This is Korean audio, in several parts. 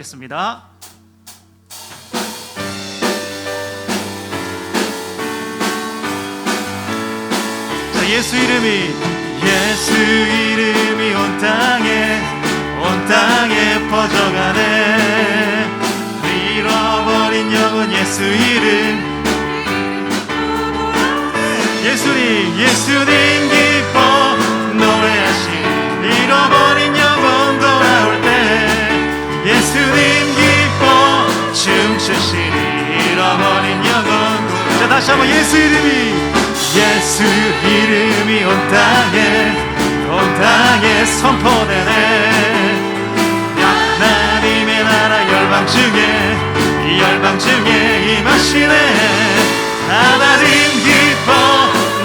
겠습니다. 자, 예수 이름이 온 땅에 퍼져가네. 잃어버린 영혼 예수 이름, 예수님 기뻐 노래하시. 잃어버린 영혼 돌아올 때 예수님 기뻐 춤추시리. 잃어버린 영혼. 자, 다시 한번 예수 이름이 온 땅에 선포되네. 하나님의 나라 열방 중에 임하시네. 하나님 기뻐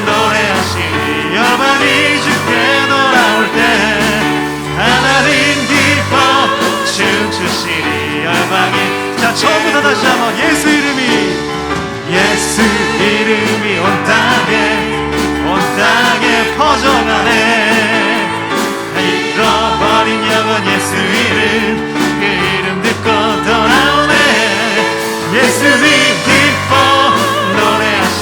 노래하시리. 열방이 주께 돌아올 때 하나님 기뻐 춤추시리. 열방이. 자, 처음부터 다시 한번 예수 이름이 온 땅에 퍼져가네. 잃어버린 영혼 예수 이름, 그 이름 듣고 돌아오네. 예수님 기뻐 노래하시.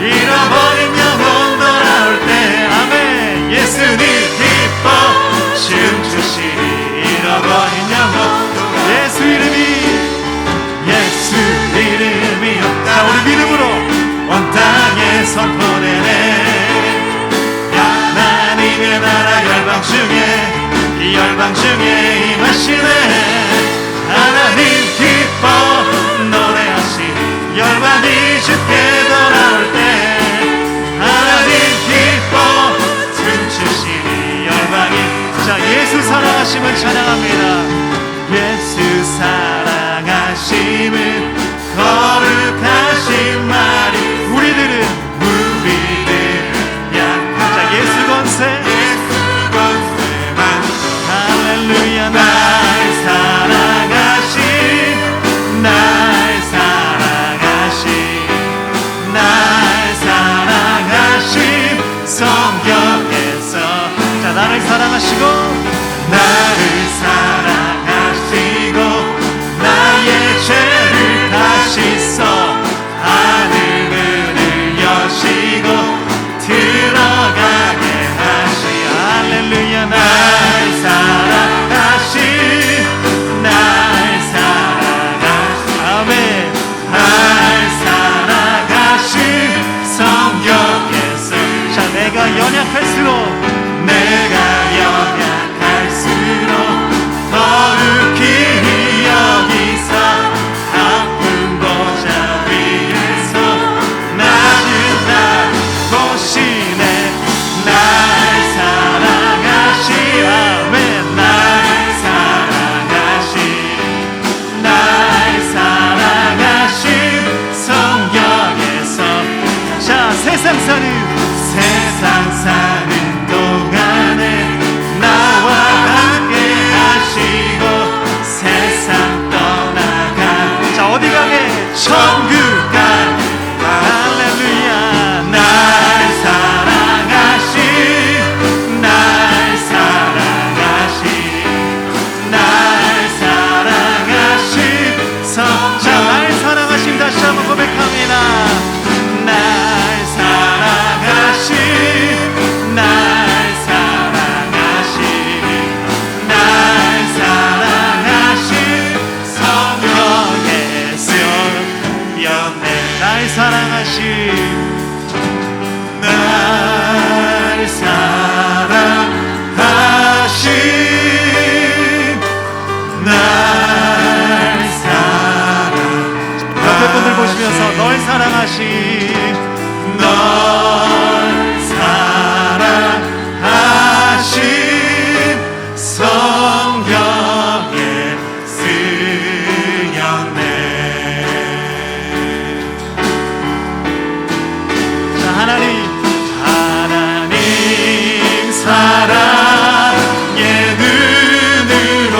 잃어버린 영혼 돌아올 때 아멘. 예수님 기뻐 춤추시리. 잃어버린 영혼. 예수 이름이 온 땅. 자, 우리 믿음으로 온 땅에 선포되네. 하나님의 나라 열방 중에 임하시네. 하나님 기뻐 노래하시. 열방이 주께 돌아올 때 하나님 기뻐 춤추시리. 열방이. 자, 예수 사랑하심을 찬양합니다. 예수 사랑하심은 거룩하신 말이. 우리들은 약한. 자, 예수 권세 할렐루야. 날 사랑하신 성경에서. 자, 나를 사랑하시고 나의 죄를 다시 써 하늘 문을 여시고 들어가게 하시. 할렐루야. 날 사랑하신 아멘. 날 사랑하신 성경에서. 자, 내가 연약할수록 더욱히 여기서 아픈 보좌 위에서 낮은 날 보시네. 날 사랑하시. 아멘. 날 사랑하신 성경에서. 자, 세상 사는 동안에 나와 함께 하시고 세상 떠나가. 자, 어디 가게? 천국 가게. 할렐루야. 날 사랑하신 성. 자, 날 사랑하심 다시 한번 고백합니다. 날 사랑하신 성경에서 연내. 날 사랑하신 옆에 분들 보시면서 널 사랑하신 성경에 쓰였네. 자, 하나님 사랑의 눈으로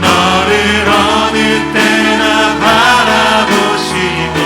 너를 어느 때나 바라보시고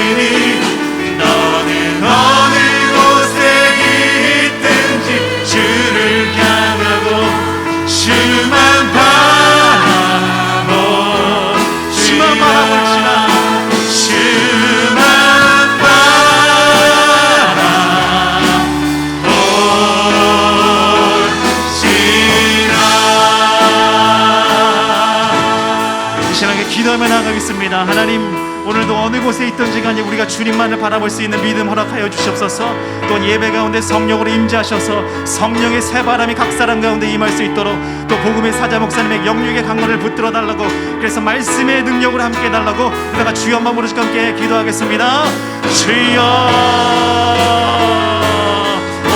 하시니 너는 어느 곳에 있든지 주를 향하고 주만 바라볼지라 주만 바라볼지라. 이 시간에 기도하며 나아가겠습니다. 하나님, 오늘도 어느 곳에 있든지 간에 우리가 주님만을 바라볼 수 있는 믿음 허락하여 주시옵소서. 또 예배 가운데 성령으로 임재하셔서 성령의 새 바람이 각 사람 가운데 임할 수 있도록, 또 복음의 사자 목사님의 영육의 강건을 붙들어 달라고, 그래서 말씀의 능력으로 함께 해달라고 우리가 주여 한번 부르시고 함께 기도하겠습니다. 주여,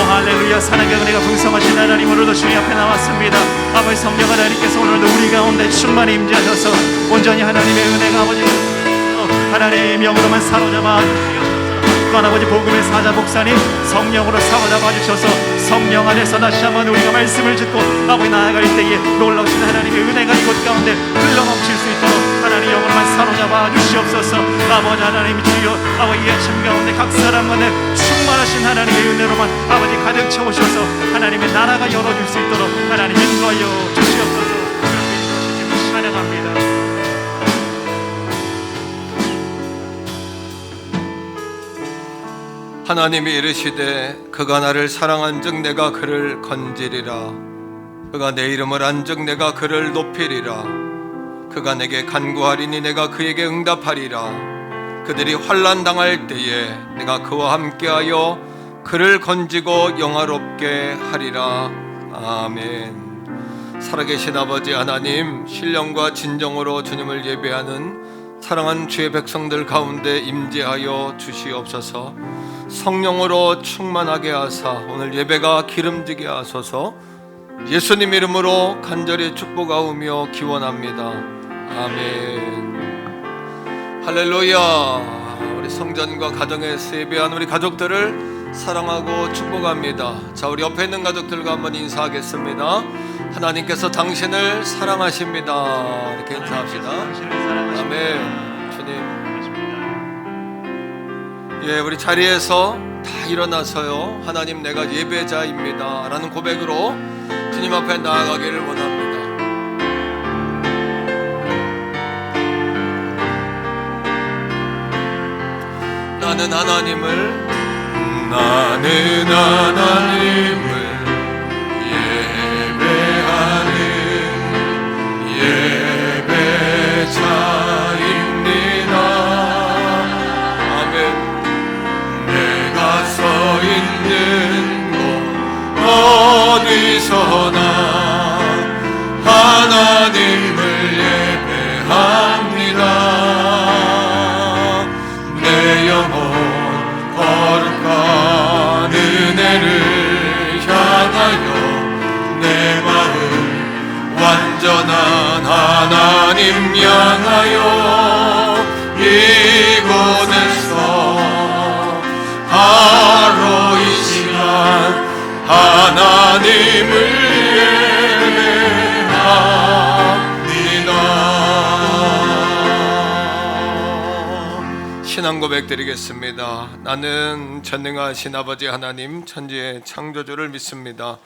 할렐루야. 사랑의 은혜가 풍성하신 하나님, 오늘도 주님 앞에 나왔습니다. 아버지 성령 하나님께서 오늘도 우리 가운데 충만히 임재하셔서 온전히 하나님의 은혜가 아버지 하나님 영으로만 사로잡아 주시옵소서. 또한 아버지 복음의 사자 목사님 성령으로 사로잡아 주셔서 성령 안에서 다시 한번 우리가 말씀을 듣고 아버지 나아갈 때에 놀라우신 하나님의 은혜가 이곳 가운데 흘러넘칠 수 있도록 하나님 영으로만 사로잡아 주시옵소서. 아버지 하나님 주여, 아버지 이 아침 가운데 각 사람 간에 충만하신 하나님의 은혜로만 아버지 가득 채우셔서 하나님의 나라가 열어줄 수 있도록 하나님 인도하여 주시옵소서. 그렇게 인도하시지 찬양합니다. 하나님이 이르시되 그가 나를 사랑한즉 내가 그를 건지리라. 그가 내 이름을 안즉 내가 그를 높이리라. 그가 내게 간구하리니 내가 그에게 응답하리라. 그들이 환난 당할 때에 내가 그와 함께하여 그를 건지고 영화롭게 하리라. 아멘. 살아계신 아버지 하나님, 신령과 진정으로 주님을 예배하는 사랑하는 주의 백성들 가운데 임재하여 주시옵소서. 성령으로 충만하게 하사 오늘 예배가 기름지게 하소서. 예수님 이름으로 간절히 축복하오며 기원합니다. 아멘. 할렐루야. 우리 성전과 가정에서 예배한 우리 가족들을 사랑하고 축복합니다. 자, 우리 옆에 있는 가족들과 한번 인사하겠습니다. 하나님께서 당신을 사랑하십니다. 이렇게 인사합시다. 아멘. 주님, 예, 우리 자리에서 다 일어나서요, 하나님 내가 예배자입니다 라는 고백으로 주님 앞에 나아가기를 원합니다. 나는 하나님을 예배하는 예배자입니다. 아멘. 내가 서 있는 곳 어디서나 하나님을 예배합니다. 내 영혼 거룩한 은혜를 향하여 내 마음 완전한 하나님 향하여 이곳에서 바로 이 시간 하나님을 예배합니다. 신앙 고백 드리겠습니다. 나는 전능하신 아버지 하나님 천지의 창조주를 믿습니다.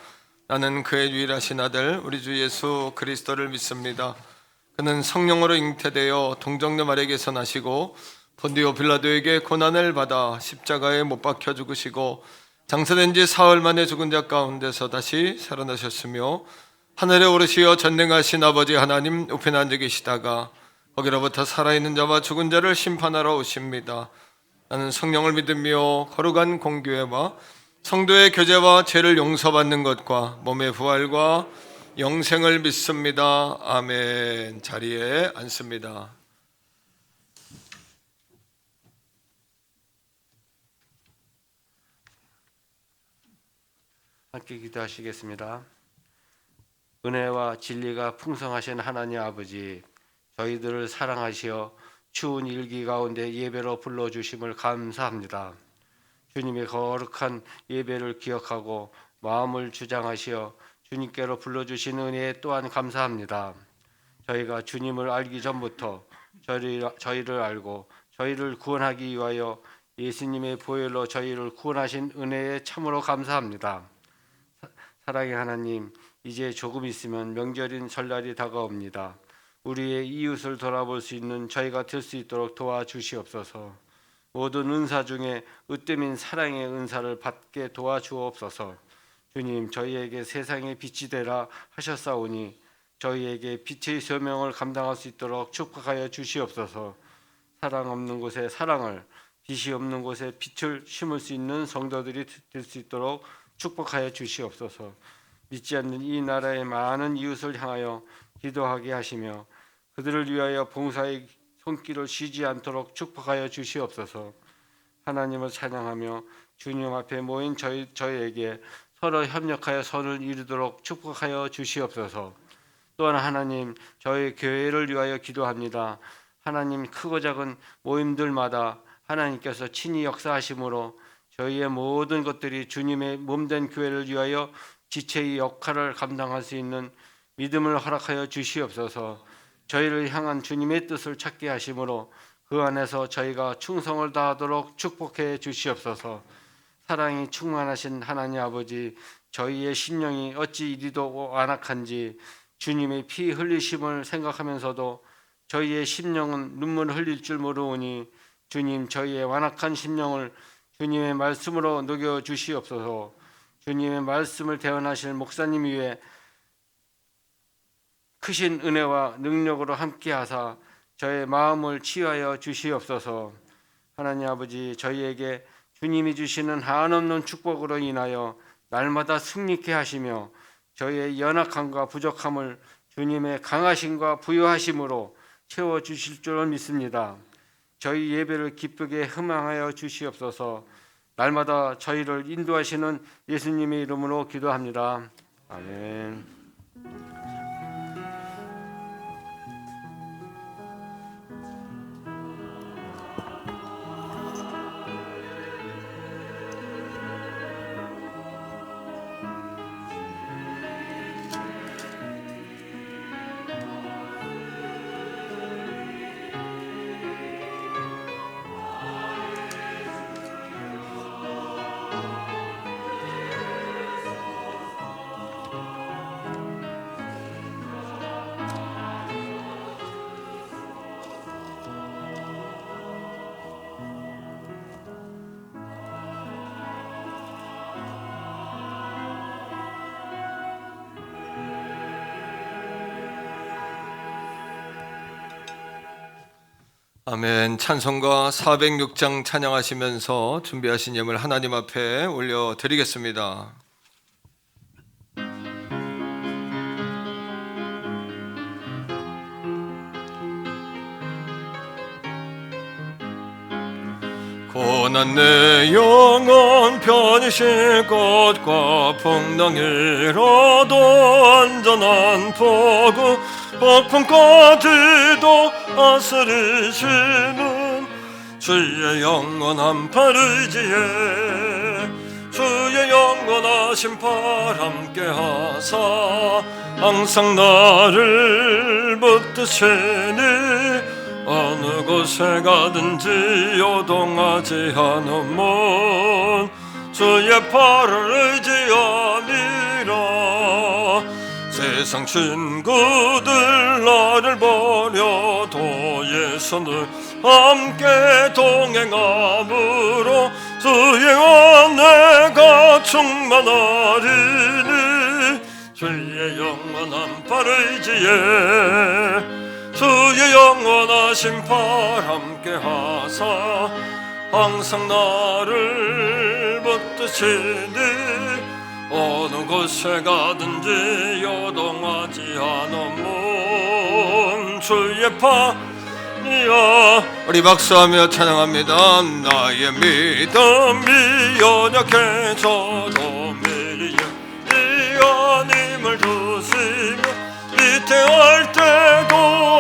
나는 그의 유일하신 아들 우리 주 예수 그리스도를 믿습니다. 그는 성령으로 잉태되어 동정녀 마리아에게서 나시고 본디오 빌라도에게 고난을 받아 십자가에 못 박혀 죽으시고 장사된 지 사흘 만에 죽은 자 가운데서 다시 살아나셨으며 하늘에 오르시어 전능하신 아버지 하나님 우편에 앉아 계시다가 거기로부터 살아있는 자와 죽은 자를 심판하러 오십니다. 나는 성령을 믿으며 거룩한 공교회와 성도의 교제와 죄를 용서받는 것과 몸의 부활과 영생을 믿습니다. 아멘. 자리에 앉습니다. 함께 기도하시겠습니다. 은혜와 진리가 풍성하신 하나님 아버지, 저희들을 사랑하시어 추운 일기 가운데 예배로 불러주심을 감사합니다. 주님의 거룩한 예배를 기억하고 마음을 주장하시어 주님께로 불러주신 은혜에 또한 감사합니다. 저희가 주님을 알기 전부터 저희를 알고 저희를 구원하기 위하여 예수님의 보혈로 저희를 구원하신 은혜에 참으로 감사합니다. 사랑의 하나님, 이제 조금 있으면 명절인 설날이 다가옵니다. 우리의 이웃을 돌아볼 수 있는 저희가 될 수 있도록 도와주시옵소서. 모든 은사 중에 으뜸인 사랑의 은사를 받게 도와주옵소서. 주님, 저희에게 세상의 빛이 되라 하셨사오니 저희에게 빛의 소명을 감당할 수 있도록 축복하여 주시옵소서. 사랑 없는 곳에 사랑을, 빛이 없는 곳에 빛을 심을 수 있는 성도들이 될 수 있도록 축복하여 주시옵소서. 믿지 않는 이 나라의 많은 이웃을 향하여 기도하게 하시며 그들을 위하여 봉사의 손길을 쉬지 않도록 축복하여 주시옵소서. 하나님을 찬양하며 주님 앞에 모인 저희에게 서로 협력하여 선을 이루도록 축복하여 주시옵소서. 또한 하나님, 저희 교회를 위하여 기도합니다. 하나님, 크고 작은 모임들마다 하나님께서 친히 역사하심으로 저희의 모든 것들이 주님의 몸된 교회를 위하여 지체의 역할을 감당할 수 있는 믿음을 허락하여 주시옵소서. 저희를 향한 주님의 뜻을 찾게 하심으로 그 안에서 저희가 충성을 다하도록 축복해 주시옵소서. 사랑이 충만하신 하나님 아버지, 저희의 심령이 어찌 이리도 완악한지 주님의 피 흘리심을 생각하면서도 저희의 심령은 눈물 흘릴 줄 모르오니 주님, 저희의 완악한 심령을 주님의 말씀으로 녹여 주시옵소서. 주님의 말씀을 대언하실 목사님 위에 크신 은혜와 능력으로 함께하사 저의 마음을 치유하여 주시옵소서. 하나님 아버지, 저희에게 주님이 주시는 한없는 축복으로 인하여 날마다 승리케 하시며 저희의 연약함과 부족함을 주님의 강하심과 부유하심으로 채워주실 줄 믿습니다. 저희 예배를 기쁘게 흠망하여 주시옵소서. 날마다 저희를 인도하시는 예수님의 이름으로 기도합니다. 아멘. 아멘. 찬송가 406장 찬양하시면서 준비하신 예물 하나님 앞에 올려드리겠습니다. 고난 내 영혼 편히 쉴 곳과 풍랑이라도 안전한 포구 폭풍까지도 아스리시는 주의 영원한 팔 의지에 주의 영원하신 팔 함께 하사 항상 나를 붙드시니 어느 곳에 가든지 요동하지 않으면 주의 팔을 의지함이라. 세상 친구들 나를 버려도 예수는 함께 동행함으로 주의 은혜가 충만하리니 주의 영원한 팔 의지에 주의 영원하신 팔 함께 하사 항상 나를 붙드시니 어느 곳에 가든지 요동하지 않으면 주의 팔이야. 우리 박수하며 찬양합니다. 나의 믿음이 연약해져도 미리 하나님을 두시며 위태할 때도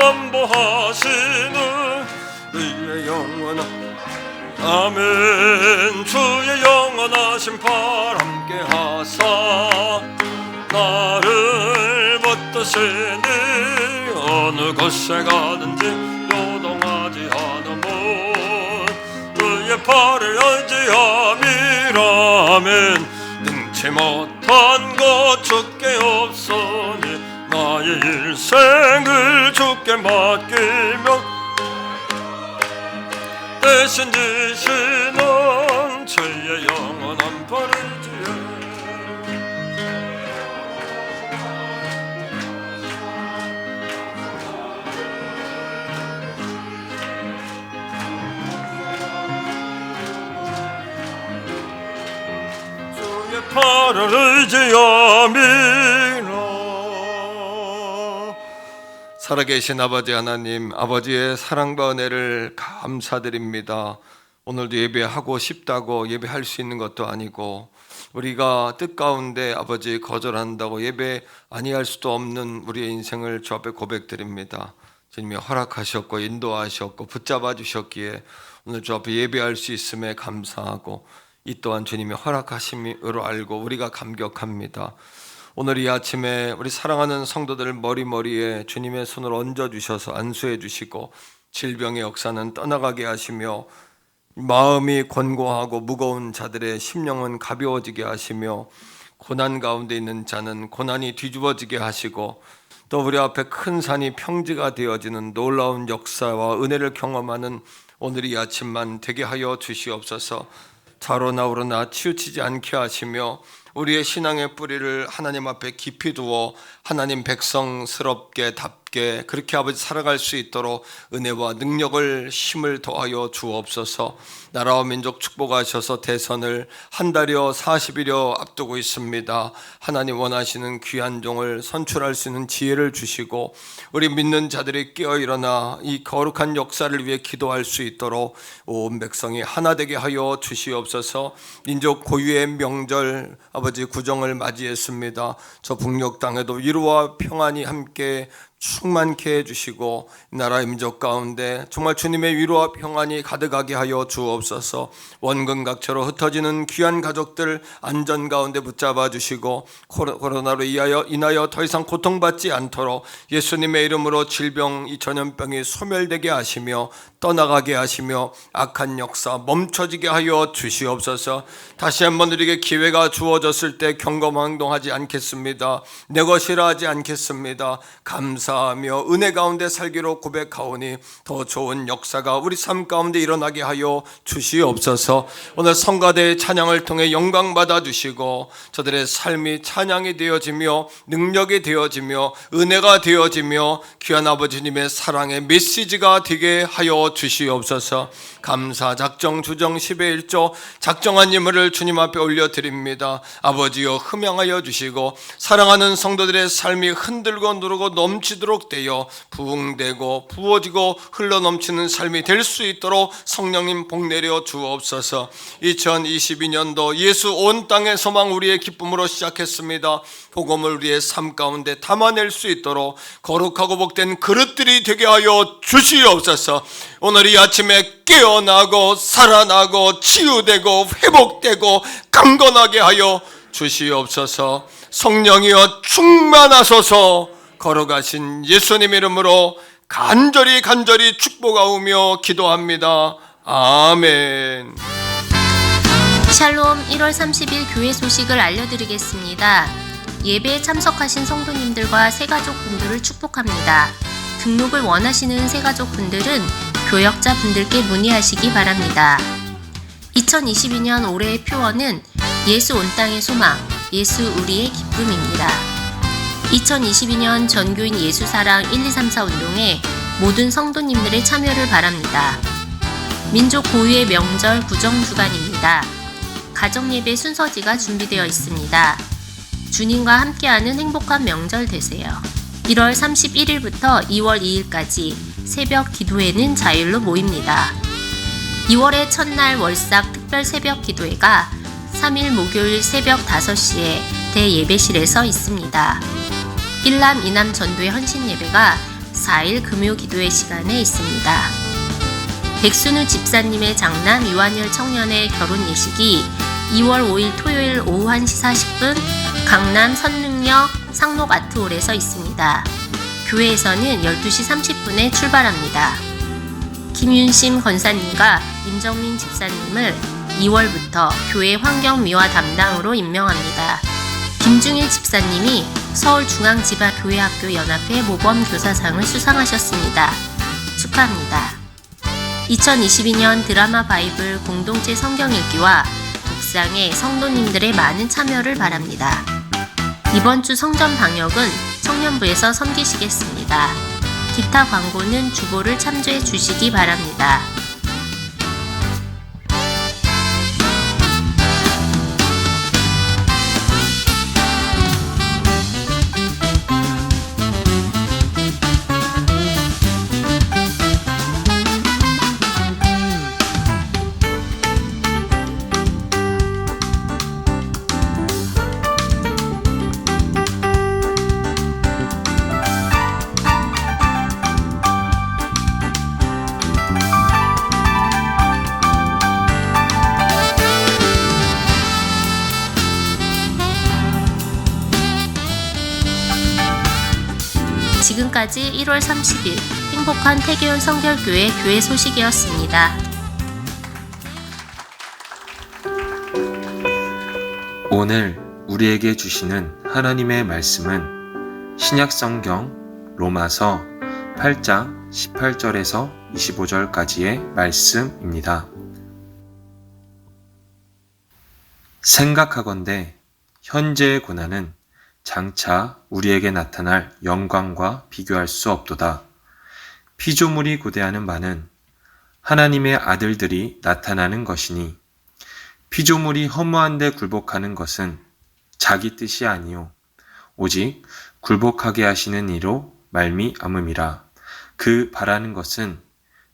안보하시는 주의 영원한 아멘. 주의 영원하신 팔 함께 하사 나를 붙드시니 어느 곳에 가든지 요동하지 않으면 팔을 의지함이라면 능치 못한 것 주께 없으니 나의 일생을 주께 맡기며 대신 지시는 주의 영원한 팔을 지어 팔을 의지함이라. 살아계신 아버지 하나님, 아버지의 사랑과 은혜를 감사드립니다. 오늘도 예배하고 싶다고 예배할 수 있는 것도 아니고 우리가 뜻 가운데 아버지 거절한다고 예배 아니할 수도 없는 우리의 인생을 주 앞에 고백드립니다. 주님이 허락하셨고 인도하셨고 붙잡아 주셨기에 오늘 주 앞에 예배할 수 있음에 감사하고 이 또한 주님이 허락하심으로 알고 우리가 감격합니다. 오늘 이 아침에 우리 사랑하는 성도들 머리머리에 주님의 손을 얹어주셔서 안수해 주시고 질병의 역사는 떠나가게 하시며 마음이 권고하고 무거운 자들의 심령은 가벼워지게 하시며 고난 가운데 있는 자는 고난이 뒤집어지게 하시고 또 우리 앞에 큰 산이 평지가 되어지는 놀라운 역사와 은혜를 경험하는 오늘 이 아침만 되게 하여 주시옵소서. 자로나 우러나 치우치지 않게 하시며 우리의 신앙의 뿌리를 하나님 앞에 깊이 두어 하나님 백성스럽게 답게 그렇게 아버지 살아갈 수 있도록 은혜와 능력을 힘을 더하여 주옵소서. 나라와 민족 축복하셔서 대선을 한 달여 40일여 앞두고 있습니다. 하나님 원하시는 귀한 종을 선출할 수 있는 지혜를 주시고 우리 믿는 자들이 깨어 일어나 이 거룩한 역사를 위해 기도할 수 있도록 온 백성이 하나 되게 하여 주시옵소서. 민족 고유의 명절 아버지 구정을 맞이했습니다. 저 북녘 땅에도 위로와 평안이 함께 충만케 해주시고 나라의 민족 가운데 정말 주님의 위로와 평안이 가득하게 하여 주옵소서. 원근각처로 흩어지는 귀한 가족들 안전 가운데 붙잡아 주시고 코로나로 인하여 더 이상 고통받지 않도록 예수님의 이름으로 질병 이 전염병이 소멸되게 하시며 떠나가게 하시며 악한 역사 멈춰지게 하여 주시옵소서. 다시 한번 우리에게 기회가 주어졌을 때 경거망동하지 않겠습니다. 내 것이라 하지 않겠습니다. 감사하며 은혜 가운데 살기로 고백하오니 더 좋은 역사가 우리 삶 가운데 일어나게 하여 주시옵소서. 오늘 성가대의 찬양을 통해 영광 받아 주시고 저들의 삶이 찬양이 되어지며 능력이 되어지며 은혜가 되어지며 귀한 아버지님의 사랑의 메시지가 되게 하여 주시옵소서. 감사 작정 주정 10의 1조 작정한 예물을 주님 앞에 올려드립니다. 아버지여 흠양하여 주시고 사랑하는 성도들의 삶이 흔들고 누르고 넘치도록 되어 부흥되고 부어지고 흘러넘치는 삶이 될 수 있도록 성령님 복내려 주옵소서. 2022년도 예수 온 땅의 소망 우리의 기쁨으로 시작했습니다. 복음을 우리의 삶 가운데 담아낼 수 있도록 거룩하고 복된 그릇들이 되게 하여 주시옵소서. 오늘 이 아침에 깨어나고 살아나고 치유되고 회복되고 강건하게 하여 주시옵소서. 성령이여 충만하소서. 걸어가신 예수님 이름으로 간절히 축복하오며 기도합니다. 아멘. 샬롬 1월 30일 교회 소식을 알려드리겠습니다. 예배에 참석하신 성도님들과 새가족분들을 축복합니다. 등록을 원하시는 새가족분들은 교역자 분들께 문의하시기 바랍니다. 2022년 올해의 표어는 예수 온 땅의 소망, 예수 우리의 기쁨입니다. 2022년 전교인 예수사랑 1234 운동에 모든 성도님들의 참여를 바랍니다. 민족 고유의 명절 구정주간입니다. 가정예배 순서지가 준비되어 있습니다. 주님과 함께하는 행복한 명절 되세요. 1월 31일부터 2월 2일까지 새벽 기도회는 자율로 모입니다. 2월의 첫날 월삭 특별 새벽 기도회가 3일 목요일 새벽 5시에 대예배실에서 있습니다. 1남 2남 전도의 헌신 예배가 4일 금요 기도회 시간에 있습니다. 백순우 집사님의 장남 유한열 청년의 결혼 예식이 2월 5일 토요일 오후 1시 40분 강남 선릉역 상록 아트홀에서 있습니다. 교회에서는 12시 30분에 출발합니다. 김윤심 권사님과 임정민 집사님을 2월부터 교회 환경미화 담당으로 임명합니다. 김중일 집사님이 서울중앙지방교회학교연합회 모범교사상을 수상하셨습니다. 축하합니다. 2022년 드라마 바이블 공동체 성경 읽기와 묵상에 성도님들의 많은 참여를 바랍니다. 이번 주 성전 방역은 청년부에서 섬기시겠습니다. 기타 광고는 주보를 참조해 주시기 바랍니다. 지금까지 1월 30일 행복한 태교연 성결교회 교회 소식이었습니다. 오늘 우리에게 주시는 하나님의 말씀은 신약성경 로마서 8장 18절에서 25절까지의 말씀입니다. 생각하건대 현재의 고난은 장차 우리에게 나타날 영광과 비교할 수 없도다. 피조물이 고대하는 바는 하나님의 아들들이 나타나는 것이니 피조물이 허무한 데 굴복하는 것은 자기 뜻이 아니요 오직 굴복하게 하시는 이로 말미암음이라. 그 바라는 것은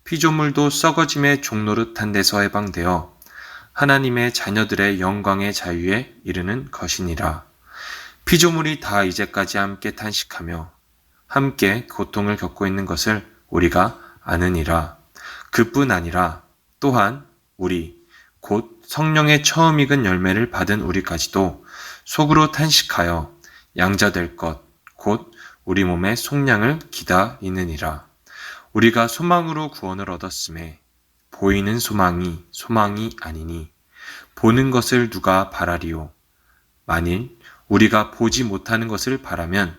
피조물도 썩어짐의 종노릇한 데서 해방되어 하나님의 자녀들의 영광의 자유에 이르는 것이니라. 피조물이 다 이제까지 함께 탄식하며 함께 고통을 겪고 있는 것을 우리가 아느니라. 그뿐 아니라 또한 우리 곧 성령의 처음 익은 열매를 받은 우리까지도 속으로 탄식하여 양자될 것 곧 우리 몸의 속량을 기다리느니라. 우리가 소망으로 구원을 얻었음에 보이는 소망이 아니니 보는 것을 누가 바라리요. 만일 우리가 보지 못하는 것을 바라면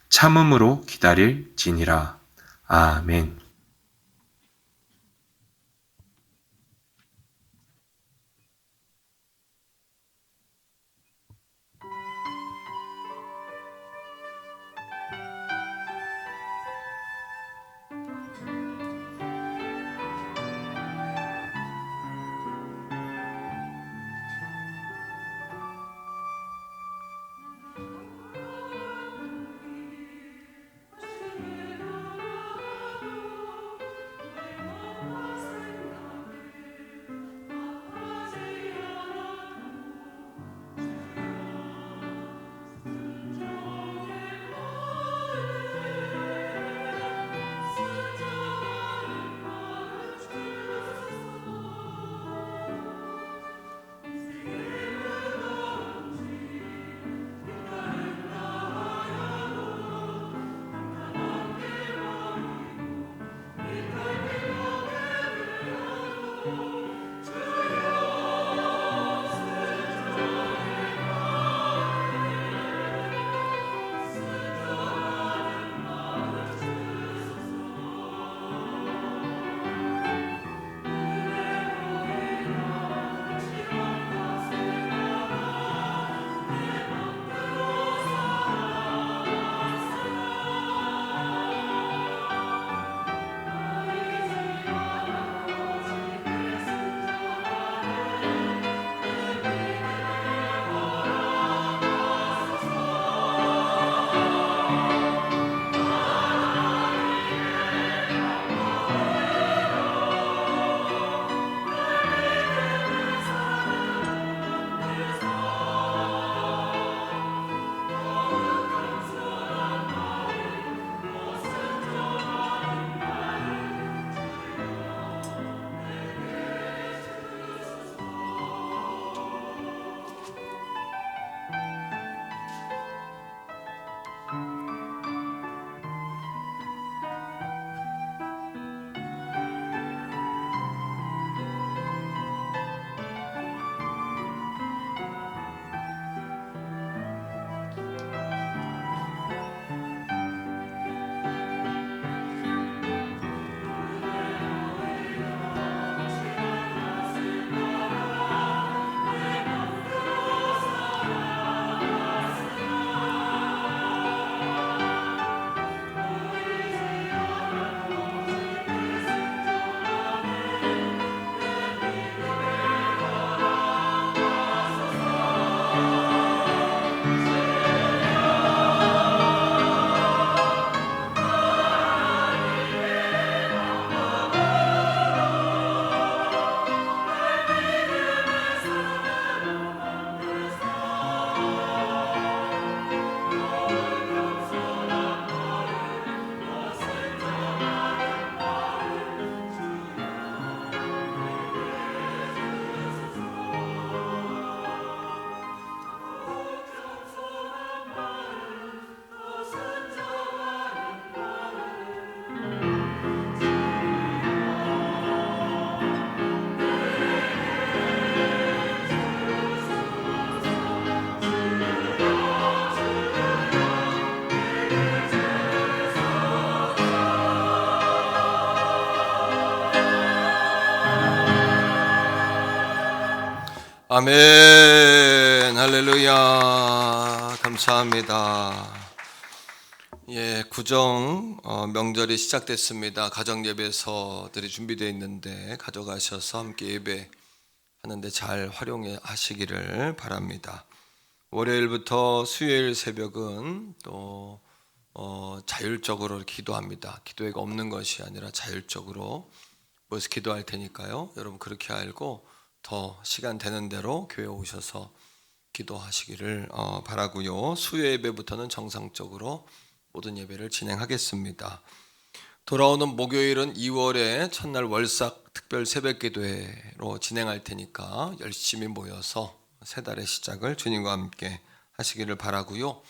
참음으로 기다릴지니라. 아멘. 아멘. 할렐루야. 감사합니다. 예, 구정 명절이 시작됐습니다. 가정 예배서들이 준비되어 있는데 가져가셔서 함께 예배하는데 잘 활용하시기를 바랍니다. 월요일부터 수요일 새벽은 또 자율적으로 기도합니다. 기도회가 없는 것이 아니라 자율적으로 모여서 기도할 테니까요. 여러분 그렇게 알고 더 시간 되는 대로 교회 오셔서 기도하시기를 바라고요. 수요 예배부터는 정상적으로 모든 예배를 진행하겠습니다. 돌아오는 목요일은 2월의 첫날 월삭 특별 새벽기도회로 진행할 테니까 열심히 모여서 새 달의 시작을 주님과 함께 하시기를 바라고요.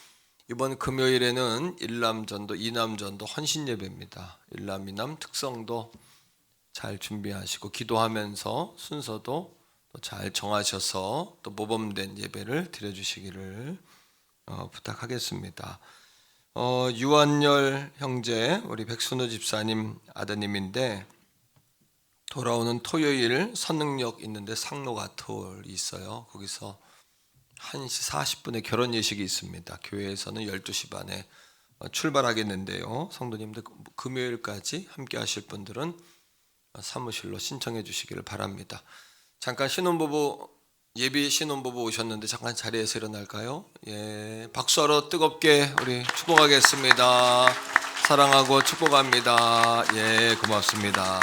이번 금요일에는 일남전도, 이남전도 헌신 예배입니다. 일남, 이남 특성도 잘 준비하시고 기도하면서 순서도 잘 정하셔서 또 모범된 예배를 드려주시기를 부탁하겠습니다. 유한열 형제, 우리 백순우 집사님 아드님인데 돌아오는 토요일 선능력 있는데 상로가톨이 있어요. 거기서 1시 40분에 결혼 예식이 있습니다. 교회에서는 12시 반에 출발하겠는데요. 성도님들 금요일까지 함께 하실 분들은 사무실로 신청해 주시기를 바랍니다. 잠깐 신혼부부, 예비 신혼부부 오셨는데 잠깐 자리에서 일어날까요? 예, 박수하러 뜨겁게 우리 축복하겠습니다. 사랑하고 축복합니다. 예, 고맙습니다.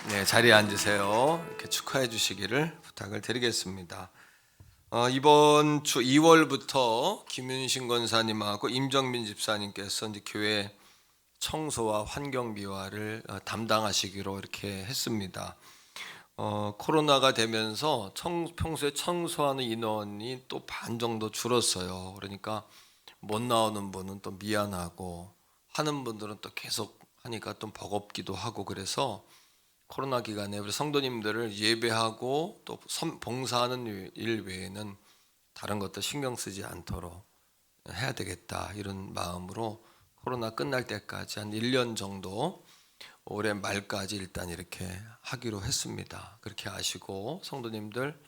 네, 자리에 앉으세요. 이렇게 축하해 주시기를 부탁을 드리겠습니다. 이번 주 2월부터 김윤신 권사님하고 임정민 집사님께서 이제 교회 청소와 환경 미화를 담당하시기로 이렇게 했습니다. 코로나가 되면서 평소에 청소하는 인원이 또 반 정도 줄었어요. 그러니까 못 나오는 분은 또 미안하고 하는 분들은 또 계속 하니까 좀 버겁기도 하고 그래서 코로나 기간에 우리 성도님들을 예배하고 또 봉사하는 일 외에는 다른 것도 신경 쓰지 않도록 해야 되겠다 이런 마음으로 코로나 끝날 때까지 한 1년 정도 올해 말까지 일단 이렇게 하기로 했습니다. 그렇게 아시고 성도님들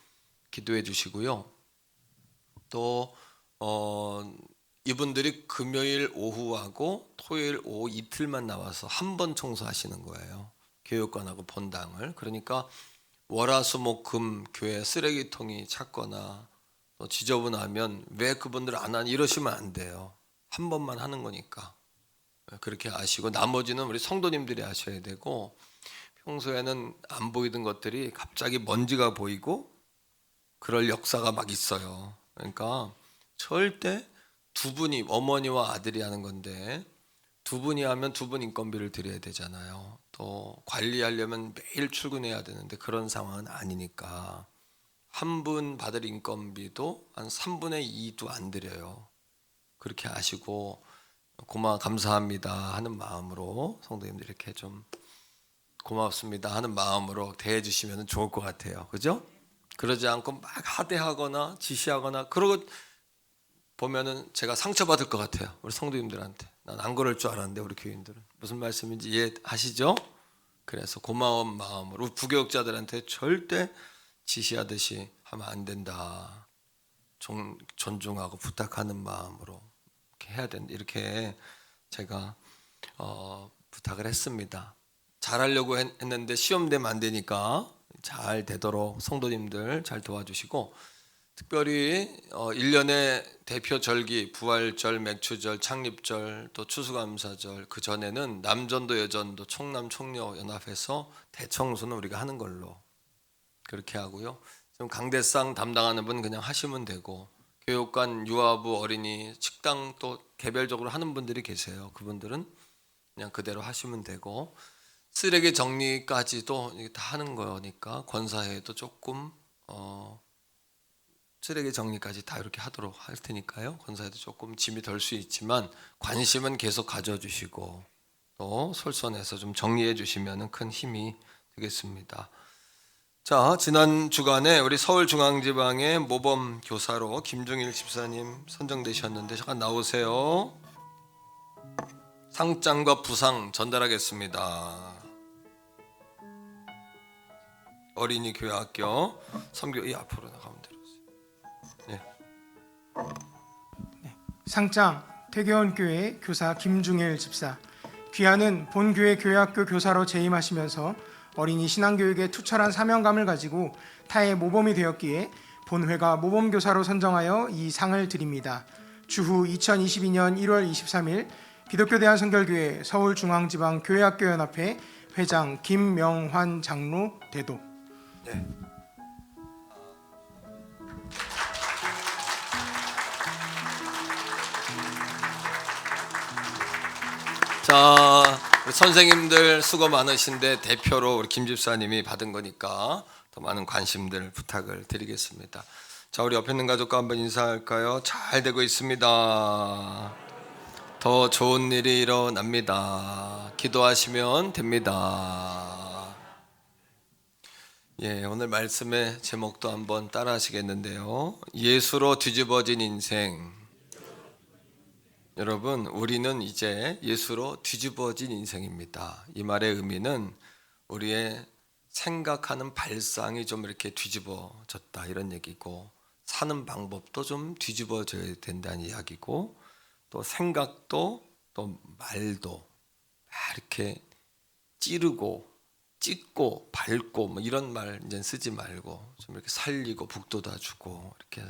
기도해 주시고요. 또 이분들이 금요일 오후하고 토요일 오후 이틀만 나와서 한 번 청소하시는 거예요. 교육관하고 본당을. 그러니까 월화수목금 교회 쓰레기통이 찼거나 또 지저분하면 왜 그분들 안 하니 이러시면 안 돼요. 한 번만 하는 거니까. 그렇게 아시고 나머지는 우리 성도님들이 하셔야 되고 평소에는 안 보이던 것들이 갑자기 먼지가 보이고 그럴 역사가 막 있어요. 그러니까 절대 두 분이 어머니와 아들이 하는 건데 두 분이 하면 두 분 인건비를 드려야 되잖아요. 또 관리하려면 매일 출근해야 되는데 그런 상황은 아니니까 한 분 받을 인건비도 한 3분의 2도 안 드려요. 그렇게 아시고 감사합니다 하는 마음으로 성도님들 이렇게 좀 고맙습니다 하는 마음으로 대해 주시면 좋을 것 같아요. 그죠? 그러지 않고 막 하대하거나 지시하거나 그러고 보면은 제가 상처받을 것 같아요. 우리 성도님들한테. 난 안 그럴 줄 알았는데 우리 교인들은 무슨 말씀인지 이해하시죠? 그래서 고마운 마음으로 우리 부교육자들한테 절대 지시하듯이 하면 안 된다. 존중하고 부탁하는 마음으로 해야 된다. 이렇게 제가 부탁을 했습니다. 잘하려고 했는데 시험 되면 안 되니까 잘 되도록 성도님들 잘 도와주시고 특별히 1년의 대표 절기 부활절, 맥추절, 창립절, 또 추수감사절 그 전에는 남전도 여전도 총남 총녀 연합해서 대청소는 우리가 하는 걸로 그렇게 하고요. 좀 강대상 담당하는 분 그냥 하시면 되고 교육관, 유아부, 어린이, 식당 또 개별적으로 하는 분들이 계세요. 그분들은 그냥 그대로 하시면 되고 쓰레기 정리까지도 다 하는 거니까 권사회도 조금 쓰레기 정리까지 다 이렇게 하도록 할 테니까요. 권사회도 조금 짐이 덜 수 있지만 관심은 계속 가져주시고 또 솔선해서 좀 정리해 주시면 큰 힘이 되겠습니다. 자, 지난 주간에 우리 서울중앙지방의 모범 교사로 김중일 집사님 선정되셨는데 잠깐 나오세요. 상장과 부상 전달하겠습니다. 어린이 교회학교 선교 이 앞으로 나가면 되겠어요. 예. 상장 태교원교회 교사 김중일 집사. 귀하는 본교회 교회학교 교사로 재임하시면서 어린이 신앙교육에 투철한 사명감을 가지고 타의 모범이 되었기에 본회가 모범교사로 선정하여 이 상을 드립니다. 주후 2022년 1월 23일 기독교대한성결교회 서울중앙지방교회학교연합회 회장 김명환 장로 대도. 네. 자, 우리 선생님들 수고 많으신데 대표로 우리 김 집사님이 받은 거니까 더 많은 관심들 부탁을 드리겠습니다. 자, 우리 옆에 있는 가족과 한번 인사할까요? 잘 되고 있습니다. 더 좋은 일이 일어납니다. 기도하시면 됩니다. 예, 오늘 말씀의 제목도 한번 따라 하시겠는데요. 예수로 뒤집어진 인생. 여러분, 우리는 이제 예수로 뒤집어진 인생입니다. 이 말의 의미는 우리의 생각하는 발상이 좀 이렇게 뒤집어졌다 이런 얘기고, 사는 방법도 좀 뒤집어져야 된다는 이야기고, 또 생각도 또 말도 이렇게 찌르고 찢고 밟고 뭐 이런 말 이제 쓰지 말고 좀 이렇게 살리고 북돋아주고 이렇게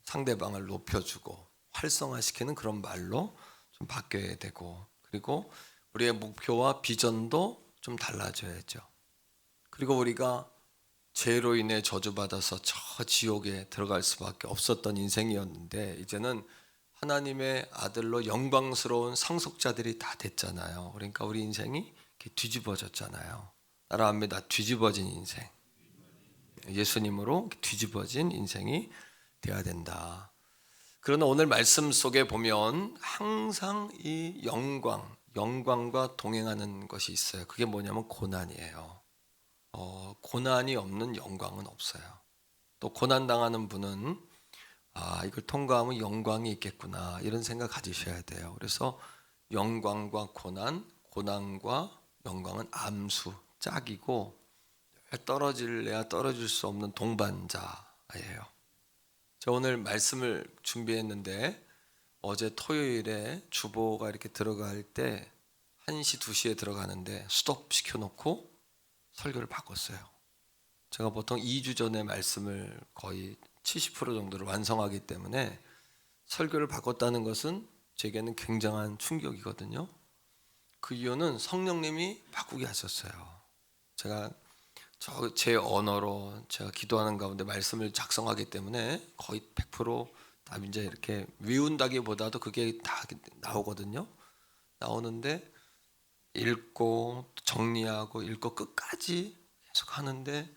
상대방을 높여주고 활성화시키는 그런 말로 좀 바뀌어야 되고, 그리고 우리의 목표와 비전도 좀 달라져야죠. 그리고 우리가 죄로 인해 저주받아서 저 지옥에 들어갈 수밖에 없었던 인생이었는데, 이제는 하나님의 아들로 영광스러운 상속자들이 다 됐잖아요. 그러니까 우리 인생이 이렇게 뒤집어졌잖아요. 따라합니다. 뒤집어진 인생. 예수님으로 뒤집어진 인생이 되어야 된다. 그러나 오늘 말씀 속에 보면 항상 이 영광과 동행하는 것이 있어요. 그게 뭐냐면 고난이에요. 고난이 없는 영광은 없어요. 또 고난 당하는 분은 이걸 통과하면 영광이 있겠구나 이런 생각 가지셔야 돼요. 그래서 영광과 고난과 영광은 암수, 짝이고 떨어질래야 떨어질 수 없는 동반자예요. 저 오늘 말씀을 준비했는데 어제 토요일에 주보가 이렇게 들어갈 때 1시, 2시에 들어가는데 스톱 시켜놓고 설교를 바꿨어요. 제가 보통 2주 전에 말씀을 거의 70% 정도를 완성하기 때문에 설교를 바꿨다는 것은 제게는 굉장한 충격이거든요. 그 이유는 성령님이 바꾸게 하셨어요. 제가 제 언어로 제가 기도하는 가운데 말씀을 작성하기 때문에 거의 100% 다 이제 이렇게 외운다기보다도 그게 다 나오거든요. 나오는데 읽고 정리하고 읽고 끝까지 계속 하는데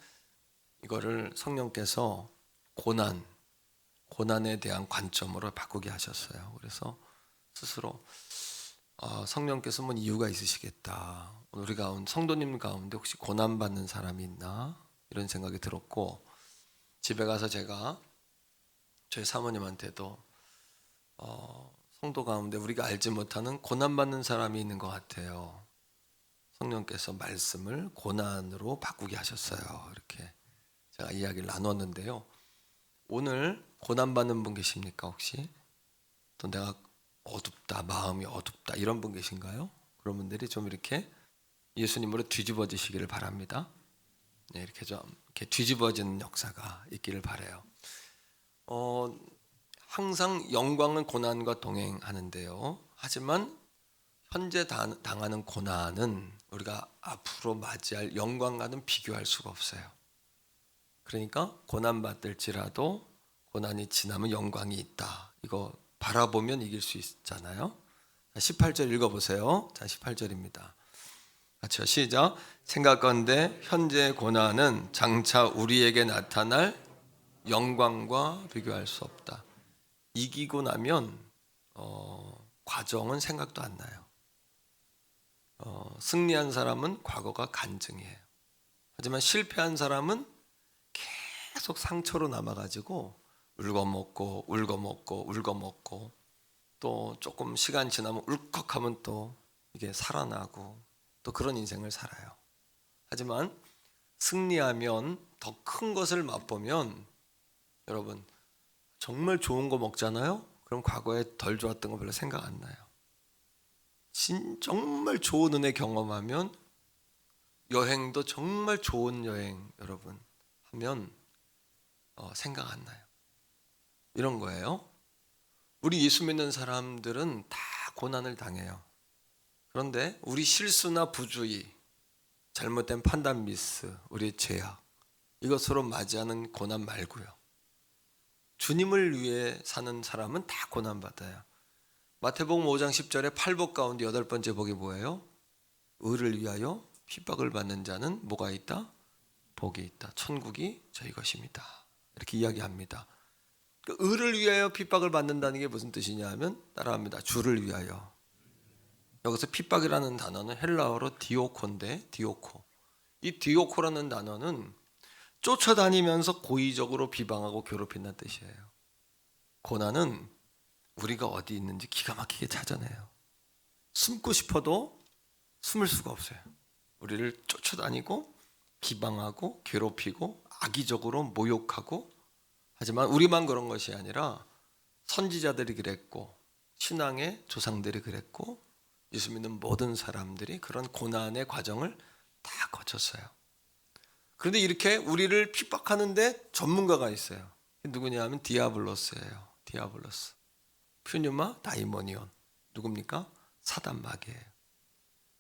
이거를 성령께서 고난에 대한 관점으로 바꾸게 하셨어요. 그래서 스스로 성령께서 뭔 이유가 있으시겠다. 우리 가운데 성도님 가운데 혹시 고난 받는 사람이 있나 이런 생각이 들었고, 집에 가서 제가 저희 사모님한테도 성도 가운데 우리가 알지 못하는 고난 받는 사람이 있는 것 같아요. 성령께서 말씀을 고난으로 바꾸게 하셨어요. 이렇게 제가 이야기를 나눴는데요. 오늘 고난 받는 분 계십니까 혹시? 또 내가 어둡다, 마음이 어둡다 이런 분 계신가요? 그런 분들이 좀 이렇게 예수님으로 뒤집어지시기를 바랍니다. 네, 이렇게 좀 이렇게 뒤집어지는 역사가 있기를 바라요. 항상 영광은 고난과 동행하는데요. 하지만 현재 당하는 고난은 우리가 앞으로 맞이할 영광과는 비교할 수가 없어요. 그러니까 고난 받을지라도 고난이 지나면 영광이 있다. 이거 바라보면 이길 수 있잖아요. 18절 읽어보세요. 자, 18절입니다. 같이요. 시작. 생각건대 현재 고난은 장차 우리에게 나타날 영광과 비교할 수 없다. 이기고 나면 과정은 생각도 안 나요. 승리한 사람은 과거가 간증이에요. 하지만 실패한 사람은 계속 상처로 남아가지고 울고먹고 또 조금 시간 지나면 울컥하면 또 이게 살아나고 또 그런 인생을 살아요. 하지만 승리하면 더 큰 것을 맛보면 여러분 정말 좋은 거 먹잖아요. 그럼 과거에 덜 좋았던 거 별로 생각 안 나요. 정말 좋은 은혜 경험하면 여행도 정말 좋은 여행 여러분 하면 생각 안 나요. 이런 거예요. 우리 예수 믿는 사람들은 다 고난을 당해요. 그런데 우리 실수나 부주의, 잘못된 판단 미스, 우리의 죄악 이것으로 맞이하는 고난 말고요. 주님을 위해 사는 사람은 다 고난받아요. 마태복음 5장 10절에 8복 가운데 8번째 복이 뭐예요? 의를 위하여 핍박을 받는 자는 뭐가 있다? 복이 있다. 천국이 저희 것입니다. 이렇게 이야기합니다. 의를 위하여 핍박을 받는다는 게 무슨 뜻이냐 하면 따라합니다. 주를 위하여. 여기서 핍박이라는 단어는 헬라어로 디오코인데 디오코. 이 디오코라는 단어는 쫓아다니면서 고의적으로 비방하고 괴롭힌다는 뜻이에요. 고난은 우리가 어디 있는지 기가 막히게 찾아내요. 숨고 싶어도 숨을 수가 없어요. 우리를 쫓아다니고 비방하고 괴롭히고 악의적으로 모욕하고 하지만 우리만 그런 것이 아니라 선지자들이 그랬고 신앙의 조상들이 그랬고 예수 믿는 모든 사람들이 그런 고난의 과정을 다 거쳤어요. 그런데 이렇게 우리를 핍박하는데 전문가가 있어요. 누구냐 하면 디아블로스예요. 디아블로스. 퓨뉴마 다이모니온. 누굽니까? 사단 마귀예요.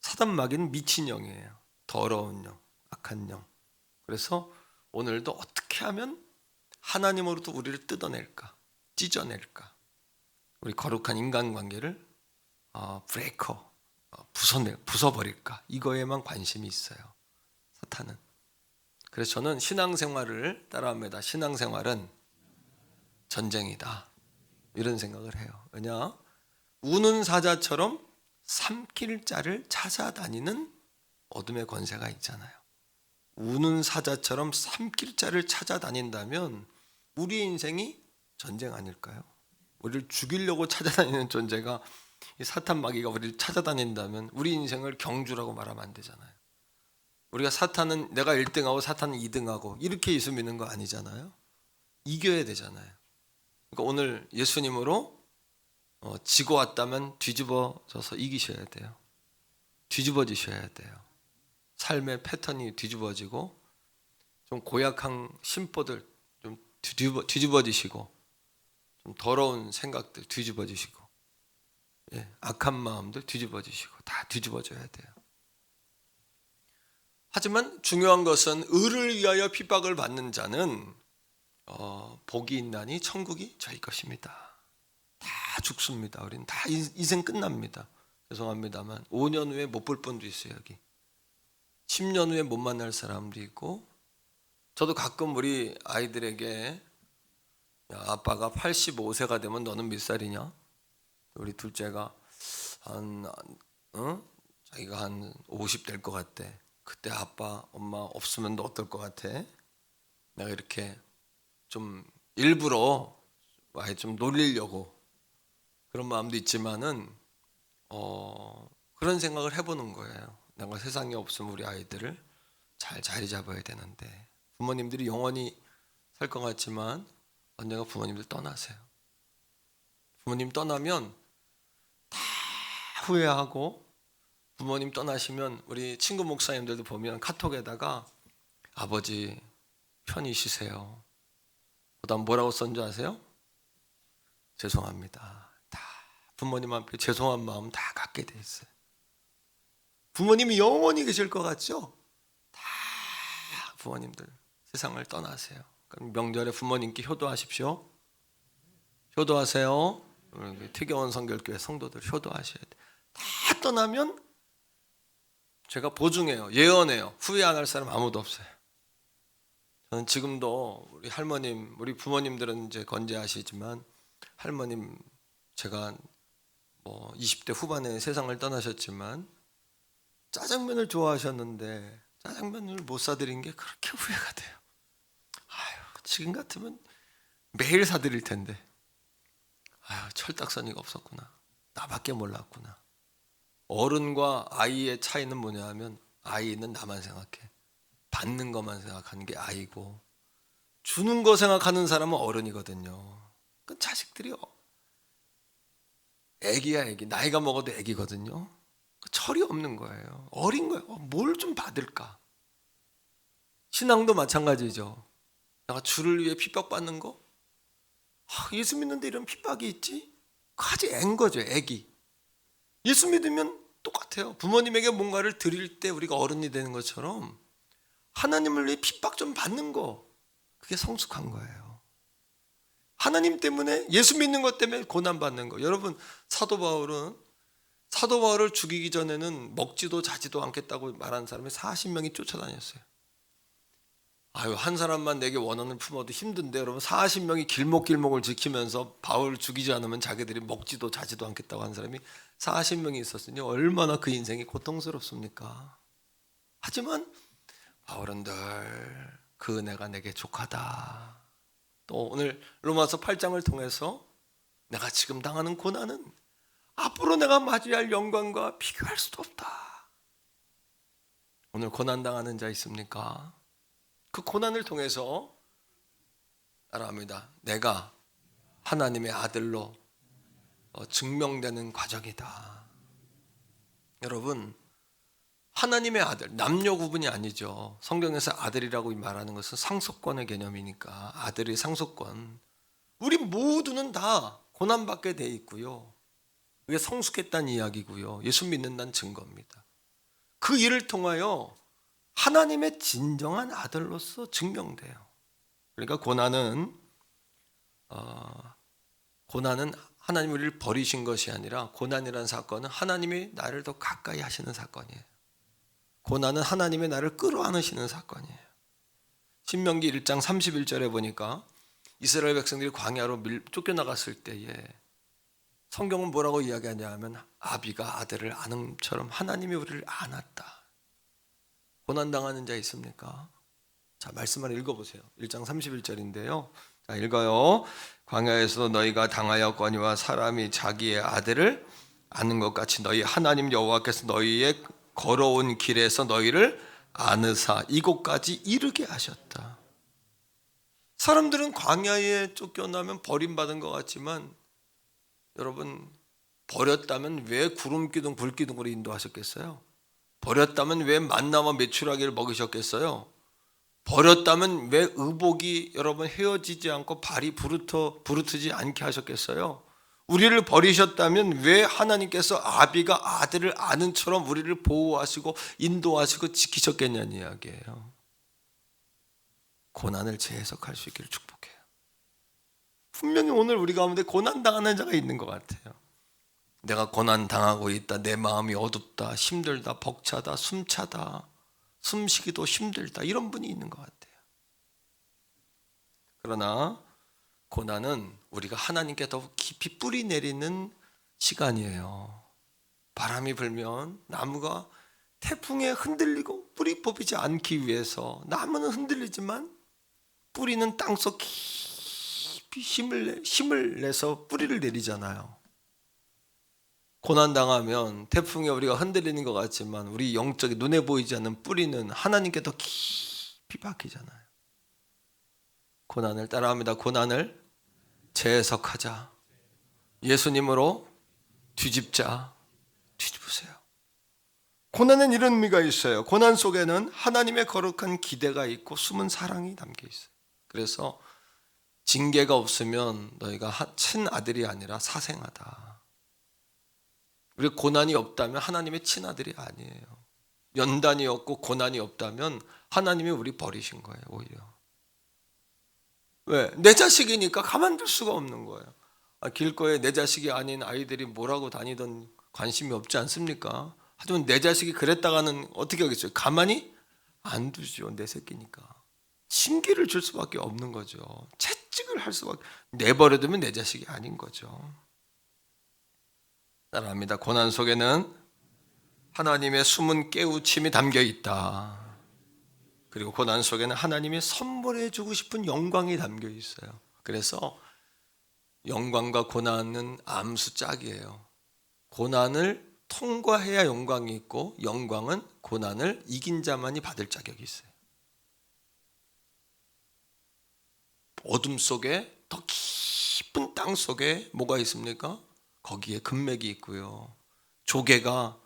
사단 마귀는 미친 영이에요. 더러운 영, 악한 영. 그래서 오늘도 어떻게 하면 하나님으로부터 우리를 뜯어낼까, 찢어낼까, 우리 거룩한 인간관계를 브레이커, 부숴버릴까 이거에만 관심이 있어요. 사탄은. 그래서 저는 신앙생활을 따라합니다. 신앙생활은 전쟁이다. 이런 생각을 해요. 왜냐? 우는 사자처럼 삼킬 자를 찾아다니는 어둠의 권세가 있잖아요. 우는 사자처럼 삼킬 자를 찾아다닌다면 우리 인생이 전쟁 아닐까요? 우리를 죽이려고 찾아다니는 존재가 이 사탄 마귀가 우리를 찾아다닌다면 우리 인생을 경주라고 말하면 안 되잖아요. 우리가 사탄은 내가 1등하고 사탄은 2등하고 이렇게 예수 믿는 거 아니잖아요. 이겨야 되잖아요. 그러니까 오늘 예수님으로 지고 왔다면 뒤집어져서 이기셔야 돼요. 뒤집어지셔야 돼요. 삶의 패턴이 뒤집어지고 좀 고약한 심보들 좀 뒤집어지시고 좀 더러운 생각들 뒤집어지시고 악한 마음들 뒤집어지시고 다 뒤집어져야 돼요. 하지만 중요한 것은 의를 위하여 핍박을 받는 자는 복이 있나니 천국이 저희 것입니다. 다 죽습니다. 우리는 다 인생 끝납니다. 죄송합니다만 5년 후에 못 볼 분도 있어요. 여기 10년 후에 못 만날 사람도 있고 저도 가끔 우리 아이들에게 야, 아빠가 85세가 되면 너는 몇 살이냐? 우리 둘째가 자기가 한 50 될 것 같대. 그때 아빠, 엄마 없으면 너 어떨 것 같아? 내가 이렇게 좀 일부러 아예 좀 놀리려고 그런 마음도 있지만은 그런 생각을 해보는 거예요. 내가 세상에 없으면 우리 아이들을 잘 자리 잡아야 되는데 부모님들이 영원히 살 것 같지만 언젠가 부모님들 떠나세요. 부모님 떠나면 다 후회하고 부모님 떠나시면 우리 친구 목사님들도 보면 카톡에다가 아버지 편히 쉬세요. 그다음 뭐라고 썼는지 아세요? 죄송합니다. 다 부모님 앞에 죄송한 마음 다 갖게 돼 있어요. 부모님이 영원히 계실 것 같죠? 다 부모님들 세상을 떠나세요. 그럼 명절에 부모님께 효도하십시오. 효도하세요. 태교원 성결교회 성도들 효도하셔야 돼요. 다 떠나면 제가 보증해요. 예언해요. 후회 안 할 사람 아무도 없어요. 저는 지금도 우리 할머님, 우리 부모님들은 이제 건재하시지만 할머님 제가 20대 후반에 세상을 떠나셨지만 짜장면을 좋아하셨는데 짜장면을 못 사드린 게 그렇게 후회가 돼요. 아유, 지금 같으면 매일 사드릴 텐데. 아유, 철딱서니가 없었구나. 나밖에 몰랐구나. 어른과 아이의 차이는 뭐냐 하면 아이는 나만 생각해. 받는 것만 생각하는 게 아이고, 주는 거 생각하는 사람은 어른이거든요. 그 자식들이요, 애기야 애기. 나이가 먹어도 애기거든요. 철이 없는 거예요. 어린 거예요. 뭘 좀 받을까? 신앙도 마찬가지죠. 내가 주를 위해 핍박받는 거? 예수 믿는데 이런 핍박이 있지? 아직 애인 거죠, 애기. 예수 믿으면 똑같아요. 부모님에게 뭔가를 드릴 때 우리가 어른이 되는 것처럼 하나님을 위해 핍박 좀 받는 거, 그게 성숙한 거예요. 하나님 때문에, 예수 믿는 것 때문에 고난받는 거. 여러분, 사도 바울을 죽이기 전에는 먹지도 자지도 않겠다고 말한 사람이 40명이 쫓아다녔어요. 한 사람만 내게 원한을 품어도 힘든데, 여러분 40명이 길목길목을 지키면서 바울 죽이지 않으면 자기들이 먹지도 자지도 않겠다고 한 사람이 40명이 있었으니 얼마나 그 인생이 고통스럽습니까? 하지만 바울은 늘 그 은혜가 내게 족하다. 또 오늘 로마서 8장을 통해서 내가 지금 당하는 고난은 앞으로 내가 맞이할 영광과 비교할 수도 없다. 오늘 고난 당하는 자 있습니까? 그 고난을 통해서 따라합니다. 내가 하나님의 아들로 증명되는 과정이다. 여러분, 하나님의 아들, 남녀 구분이 아니죠. 성경에서 아들이라고 말하는 것은 상속권의 개념이니까 아들의 상속권. 우리 모두는 다 고난받게 돼 있고요. 그게 성숙했다는 이야기고요. 예수 믿는다는 증거입니다. 그 일을 통하여 하나님의 진정한 아들로서 증명돼요. 그러니까 고난은 하나님이 우리를 버리신 것이 아니라, 고난이라는 사건은 하나님이 나를 더 가까이 하시는 사건이에요. 고난은 하나님의 나를 끌어안으시는 사건이에요. 신명기 1장 31절에 보니까 이스라엘 백성들이 광야로 쫓겨나갔을 때에 성경은 뭐라고 이야기하냐 하면, 아비가 아들을 안음처럼 하나님이 우리를 안았다. 고난당하는 자 있습니까? 자, 말씀 한번 읽어보세요. 1장 31절인데요. 자, 읽어요. 광야에서 너희가 당하였거니와 사람이 자기의 아들을 안는 것 같이 너희 하나님 여호와께서 너희의 걸어온 길에서 너희를 안으사 이곳까지 이르게 하셨다. 사람들은 광야에 쫓겨나면 버림받은 것 같지만, 여러분, 버렸다면 왜 구름기둥 불기둥으로 인도하셨겠어요? 버렸다면 왜 만나와 메추라기를 먹이셨겠어요? 버렸다면 왜 의복이 여러분 헤어지지 않고 발이 부르트지 않게 하셨겠어요? 우리를 버리셨다면 왜 하나님께서 아비가 아들을 아는처럼 우리를 보호하시고 인도하시고 지키셨겠냐는 이야기예요. 고난을 재해석할 수 있기를 축복해요. 분명히 오늘 우리 가운데 고난당하는 자가 있는 것 같아요. 내가 고난당하고 있다, 내 마음이 어둡다, 힘들다, 벅차다, 숨차다, 숨쉬기도 힘들다, 이런 분이 있는 것 같아요. 그러나 고난은 우리가 하나님께 더 깊이 뿌리 내리는 시간이에요. 바람이 불면 나무가 태풍에 흔들리고 뿌리 뽑히지 않기 위해서, 나무는 흔들리지만 뿌리는 땅속 깊이 힘을 내서 뿌리를 내리잖아요. 고난당하면 태풍에 우리가 흔들리는 것 같지만 우리 영적인 눈에 보이지 않는 뿌리는 하나님께 더 깊이 박히잖아요. 고난을 따라합니다. 고난을 재해석하자. 예수님으로 뒤집자. 뒤집으세요. 고난은 이런 의미가 있어요. 고난 속에는 하나님의 거룩한 기대가 있고 숨은 사랑이 담겨 있어요. 그래서 징계가 없으면 너희가 친아들이 아니라 사생아다. 우리 고난이 없다면 하나님의 친아들이 아니에요. 연단이 없고 고난이 없다면 하나님이 우리 버리신 거예요. 오히려. 왜? 내 자식이니까 가만둘 수가 없는 거예요. 길거리에 내 자식이 아닌 아이들이 뭐라고 다니던 관심이 없지 않습니까? 하지만 내 자식이 그랬다가는 어떻게 하겠어요? 가만히 안 두죠. 내 새끼니까. 징계를 줄 수밖에 없는 거죠. 채찍을 할 수밖에. 내버려두면 내 자식이 아닌 거죠. 따라합니다. 고난 속에는 하나님의 숨은 깨우침이 담겨 있다. 그리고 고난 속에는 하나님이 선물해 주고 싶은 영광이 담겨 있어요. 그래서 영광과 고난은 암수짝이에요. 고난을 통과해야 영광이 있고, 영광은 고난을 이긴 자만이 받을 자격이 있어요. 어둠 속에, 더 깊은 땅 속에 뭐가 있습니까? 거기에 금맥이 있고요. 조개가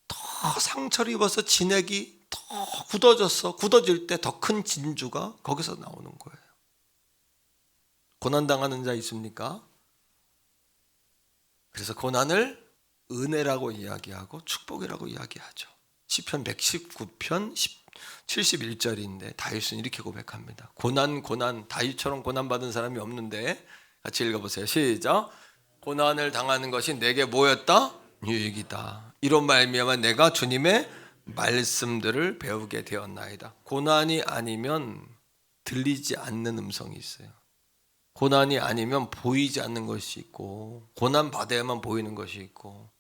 더 상처를 입어서 진액이 더 굳어질 때 더 큰 진주가 거기서 나오는 거예요. 고난당하는 자 있습니까? 그래서 고난을 은혜라고 이야기하고 축복이라고 이야기하죠. 시편 119편 71절인데 다윗은 이렇게 고백합니다. 고난 다윗처럼 고난받은 사람이 없는데 같이 읽어보세요. 시작. 고난을 당하는 것이 내게 뭐였다? 유익이다. 이로 말미암아 내가 주님의 말씀들을 배우게 되었나이다. 고난이 아니면 들리지 않는 음성이 있어요. 고난이 아니면 보이지 않는 것이 있고, 고난 받아야만 보이는 것이 있고,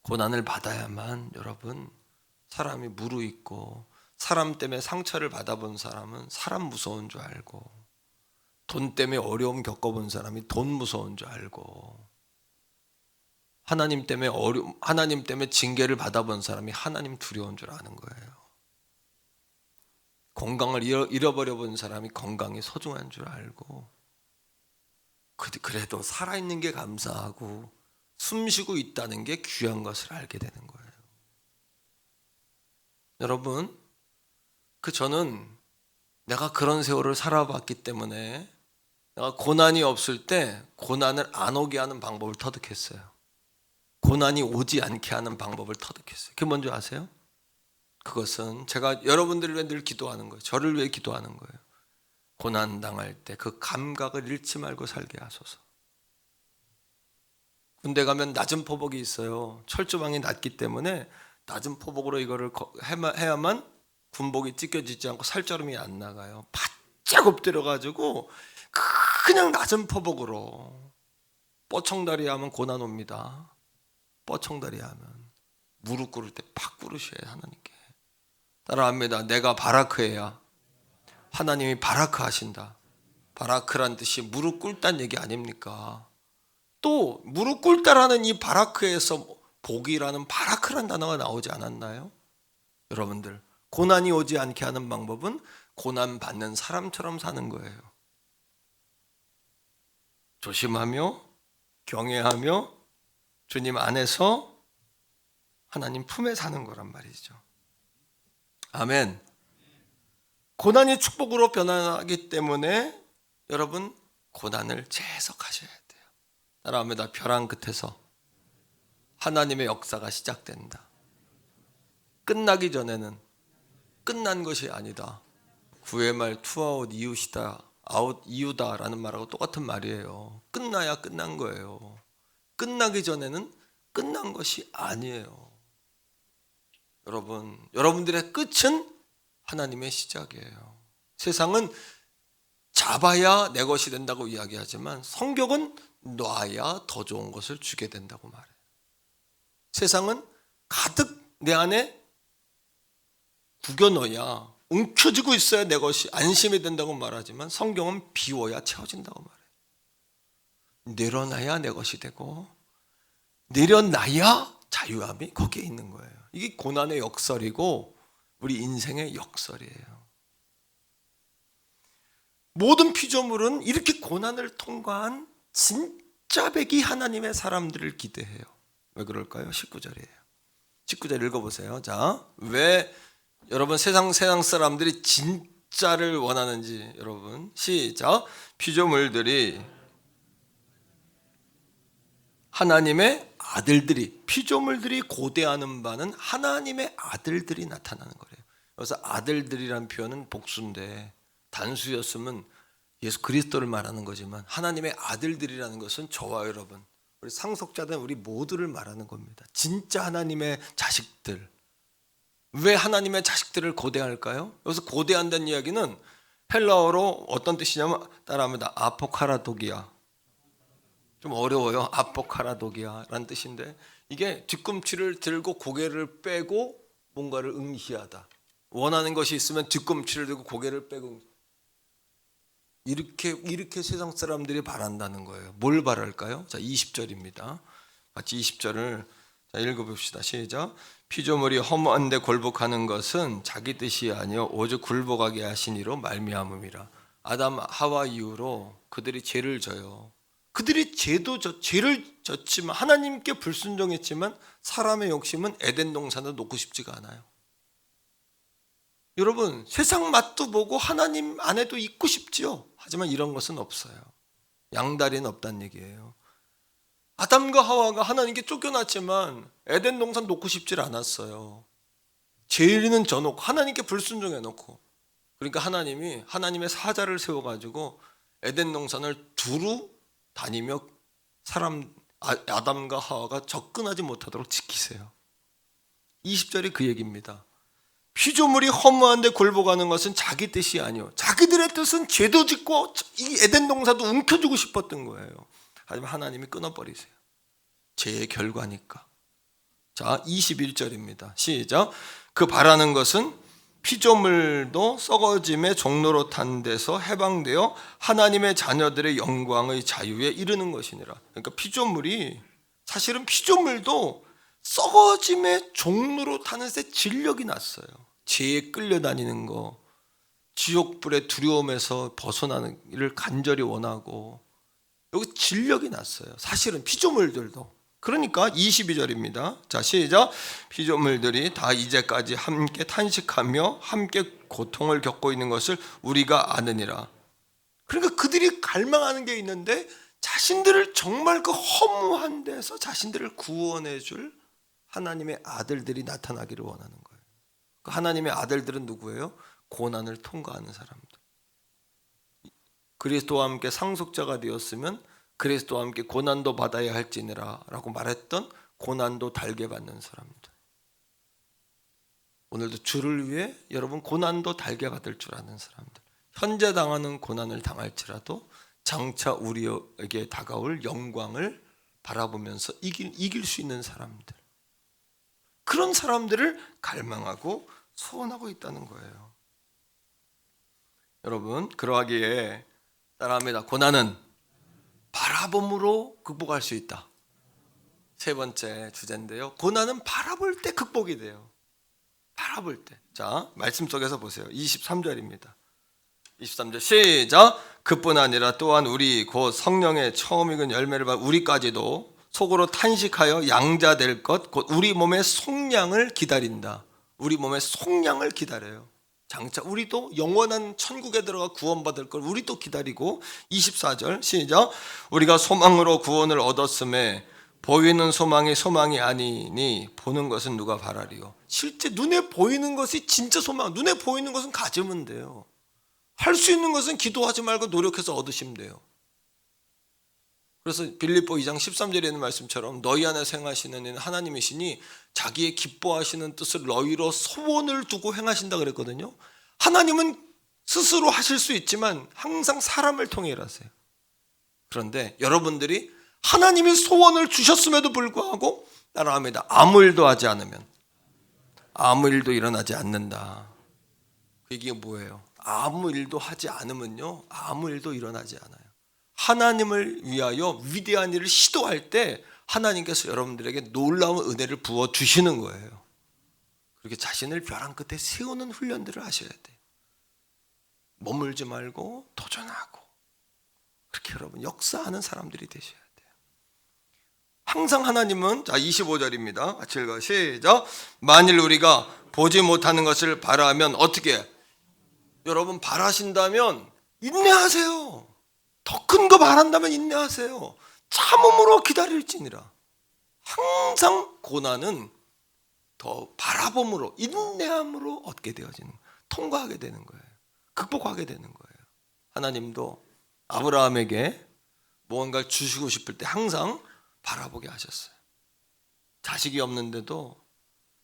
고난을 받아야만 여러분 사람이 무르익고, 사람 때문에 상처를 받아본 사람은 사람 무서운 줄 알고, 돈 때문에 어려움 겪어본 사람이 돈 무서운 줄 알고, 하나님 때문에 징계를 받아본 사람이 하나님 두려운 줄 아는 거예요. 건강을 잃어버려 본 사람이 건강이 소중한 줄 알고, 그래도 살아있는 게 감사하고 숨쉬고 있다는 게 귀한 것을 알게 되는 거예요. 여러분, 저는 내가 그런 세월을 살아봤기 때문에 내가 고난이 없을 때 고난을 안 오게 하는 방법을 터득했어요. 고난이 오지 않게 하는 방법을 터득했어요. 그게 뭔지 아세요? 그것은 제가 여러분들을 위해 늘 기도하는 거예요. 저를 위해 기도하는 거예요. 고난 당할 때 그 감각을 잃지 말고 살게 하소서. 군대 가면 낮은 포복이 있어요. 철조망이 낮기 때문에 낮은 포복으로 이거를 해야만 군복이 찢겨지지 않고 살자름이 안 나가요. 바짝 엎드려가지고 그냥 낮은 포복으로. 뻐청다리 하면 고난 옵니다. 뻐청다리 하면 무릎 꿇을 때 팍 꿇으셔야 하나님께. 따라합니다. 내가 바라크해야 하나님이 바라크 하신다. 바라크란 뜻이 무릎 꿇다는 얘기 아닙니까? 또 무릎 꿇다라는 이 바라크에서 복이라는 바라크란 단어가 나오지 않았나요? 여러분들, 고난이 오지 않게 하는 방법은 고난 받는 사람처럼 사는 거예요. 조심하며 경외하며 주님 안에서 하나님 품에 사는 거란 말이죠. 아멘. 고난이 축복으로 변화하기 때문에 여러분 고난을 재해석하셔야 돼요. 따라합니다. 벼랑 끝에서 하나님의 역사가 시작된다. 끝나기 전에는 끝난 것이 아니다. 구의 말 투아웃 이웃이다. 아웃 이유다라는 말하고 똑같은 말이에요. 끝나야 끝난 거예요. 끝나기 전에는 끝난 것이 아니에요. 여러분, 여러분들의 끝은 하나님의 시작이에요. 세상은 잡아야 내 것이 된다고 이야기하지만 성경은 놔야 더 좋은 것을 주게 된다고 말해요. 세상은 가득 내 안에 구겨 넣어야 움켜쥐고 있어야 내 것이 안심이 된다고 말하지만 성경은 비워야 채워진다고 말해요. 내려놔야 내 것이 되고 내려놔야 자유함이 거기에 있는 거예요. 이게 고난의 역설이고 우리 인생의 역설이에요. 모든 피조물은 이렇게 고난을 통과한 진짜 백이 하나님의 사람들을 기대해요. 왜 그럴까요? 19절이에요. 19절 읽어보세요. 자, 왜 여러분 세상 사람들이 진짜를 원하는지 여러분 시작. 피조물들이 하나님의 아들들이, 피조물들이 고대하는 바는 하나님의 아들들이 나타나는 거래요. 그래서 아들들이란 표현은 복수인데 단수였으면 예수 그리스도를 말하는 거지만 하나님의 아들들이라는 것은 저와 여러분, 우리 상속자된 우리 모두를 말하는 겁니다. 진짜 하나님의 자식들. 왜 하나님의 자식들을 고대할까요? 여기서 고대한다는 이야기는 헬라어로 어떤 뜻이냐면 따라합니다. 아포카라도기아. 좀 어려워요. 아포카라도기아라는 뜻인데 이게 뒤꿈치를 들고 고개를 빼고 뭔가를 응시하다. 원하는 것이 있으면 뒤꿈치를 들고 고개를 빼고 이렇게 세상 사람들이 바란다는 거예요. 뭘 바랄까요? 자, 20절입니다. 같이 20절을 자, 읽어봅시다. 시작. 피조물이 허무한데 굴복하는 것은 자기 뜻이 아니요 오직 굴복하게 하신 이로 말미암음이라. 아담 하와 이후로 그들이 죄를 져요. 그들이 죄를 졌지만 하나님께 불순종했지만 사람의 욕심은 에덴 동산을 놓고 싶지가 않아요. 여러분, 세상 맛도 보고 하나님 안에도 있고 싶지요. 하지만 이런 것은 없어요. 양다리는 없다는 얘기예요. 아담과 하와가 하나님께 쫓겨났지만 에덴 동산 놓고 싶질 않았어요. 죄인은 져놓고 하나님께 불순종해놓고, 그러니까 하나님이 하나님의 사자를 세워가지고 에덴 동산을 두루 다니며 아담과 하와가 접근하지 못하도록 지키세요. 20절이 그 얘기입니다. 피조물이 허무한데 굴복하는 것은 자기 뜻이 아니요, 자기들의 뜻은 죄도 짓고 이 에덴 동산도 움켜쥐고 싶었던 거예요. 하지만 하나님이 끊어버리세요. 죄의 결과니까. 자, 21절입니다. 시작. 그 바라는 것은 피조물도 썩어짐의 종로로 탄 데서 해방되어 하나님의 자녀들의 영광의 자유에 이르는 것이니라. 그러니까 사실은 피조물도 썩어짐의 종로로 타는 데 진력이 났어요. 죄에 끌려다니는 거, 지옥불의 두려움에서 벗어나는 일을 간절히 원하고, 여기 진력이 났어요. 사실은 피조물들도. 그러니까 22절입니다. 자, 시작. 피조물들이 다 이제까지 함께 탄식하며 함께 고통을 겪고 있는 것을 우리가 아느니라. 그러니까 그들이 갈망하는 게 있는데 자신들을 정말 그 허무한 데서 자신들을 구원해 줄 하나님의 아들들이 나타나기를 원하는 거예요. 그 하나님의 아들들은 누구예요? 고난을 통과하는 사람들. 그리스도와 함께 상속자가 되었으면 그리스도와 함께 고난도 받아야 할지니라 라고 말했던 고난도 달게 받는 사람들. 오늘도 주를 위해 여러분 고난도 달게 받을 줄 아는 사람들. 현재 당하는 고난을 당할지라도 장차 우리에게 다가올 영광을 바라보면서 이길 수 있는 사람들. 그런 사람들을 갈망하고 소원하고 있다는 거예요. 여러분, 그러하기에 따라합니다. 고난은 바라봄으로 극복할 수 있다. 세 번째 주제인데요. 고난은 바라볼 때 극복이 돼요. 바라볼 때. 자, 말씀 속에서 보세요. 23절입니다. 23절 시작. 그뿐 아니라 또한 우리 곧 성령의 처음 익은 열매를 받은 우리까지도 속으로 탄식하여 양자될 것 곧 우리 몸의 속량을 기다린다. 우리 몸의 속량을 기다려요. 장차 우리도 영원한 천국에 들어가 구원받을 걸 우리도 기다리고. 24절 시작. 우리가 소망으로 구원을 얻었음에 보이는 소망이 소망이 아니니 보는 것은 누가 바라리요. 실제 눈에 보이는 것이 진짜 소망. 눈에 보이는 것은 가지면 돼요. 할 수 있는 것은 기도하지 말고 노력해서 얻으시면 돼요. 그래서 빌립보 2장 13절에 있는 말씀처럼 너희 안에 행하시는 이는 하나님이시니 자기의 기뻐하시는 뜻을 너희로 소원을 두고 행하신다 그랬거든요. 하나님은 스스로 하실 수 있지만 항상 사람을 통해 일하세요. 그런데 여러분들이 하나님이 소원을 주셨음에도 불구하고 따라합니다. 아무 일도 하지 않으면 아무 일도 일어나지 않는다. 이게 뭐예요? 아무 일도 하지 않으면요, 아무 일도 일어나지 않아요. 하나님을 위하여 위대한 일을 시도할 때 하나님께서 여러분들에게 놀라운 은혜를 부어주시는 거예요. 그렇게 자신을 벼랑 끝에 세우는 훈련들을 하셔야 돼요. 머물지 말고 도전하고 그렇게 여러분 역사하는 사람들이 되셔야 돼요. 항상 하나님은, 자 25절입니다. 같이 읽어 시작. 만일 우리가 보지 못하는 것을 바라면 어떻게 해요? 여러분 바라신다면 인내하세요. 더 큰 거 바란다면 인내하세요. 참음으로 기다릴지니라. 항상 고난은 더 바라봄으로 인내함으로 얻게 되어지는, 통과하게 되는 거예요. 극복하게 되는 거예요. 하나님도 아브라함에게 무언가를 주시고 싶을 때 항상 바라보게 하셨어요. 자식이 없는데도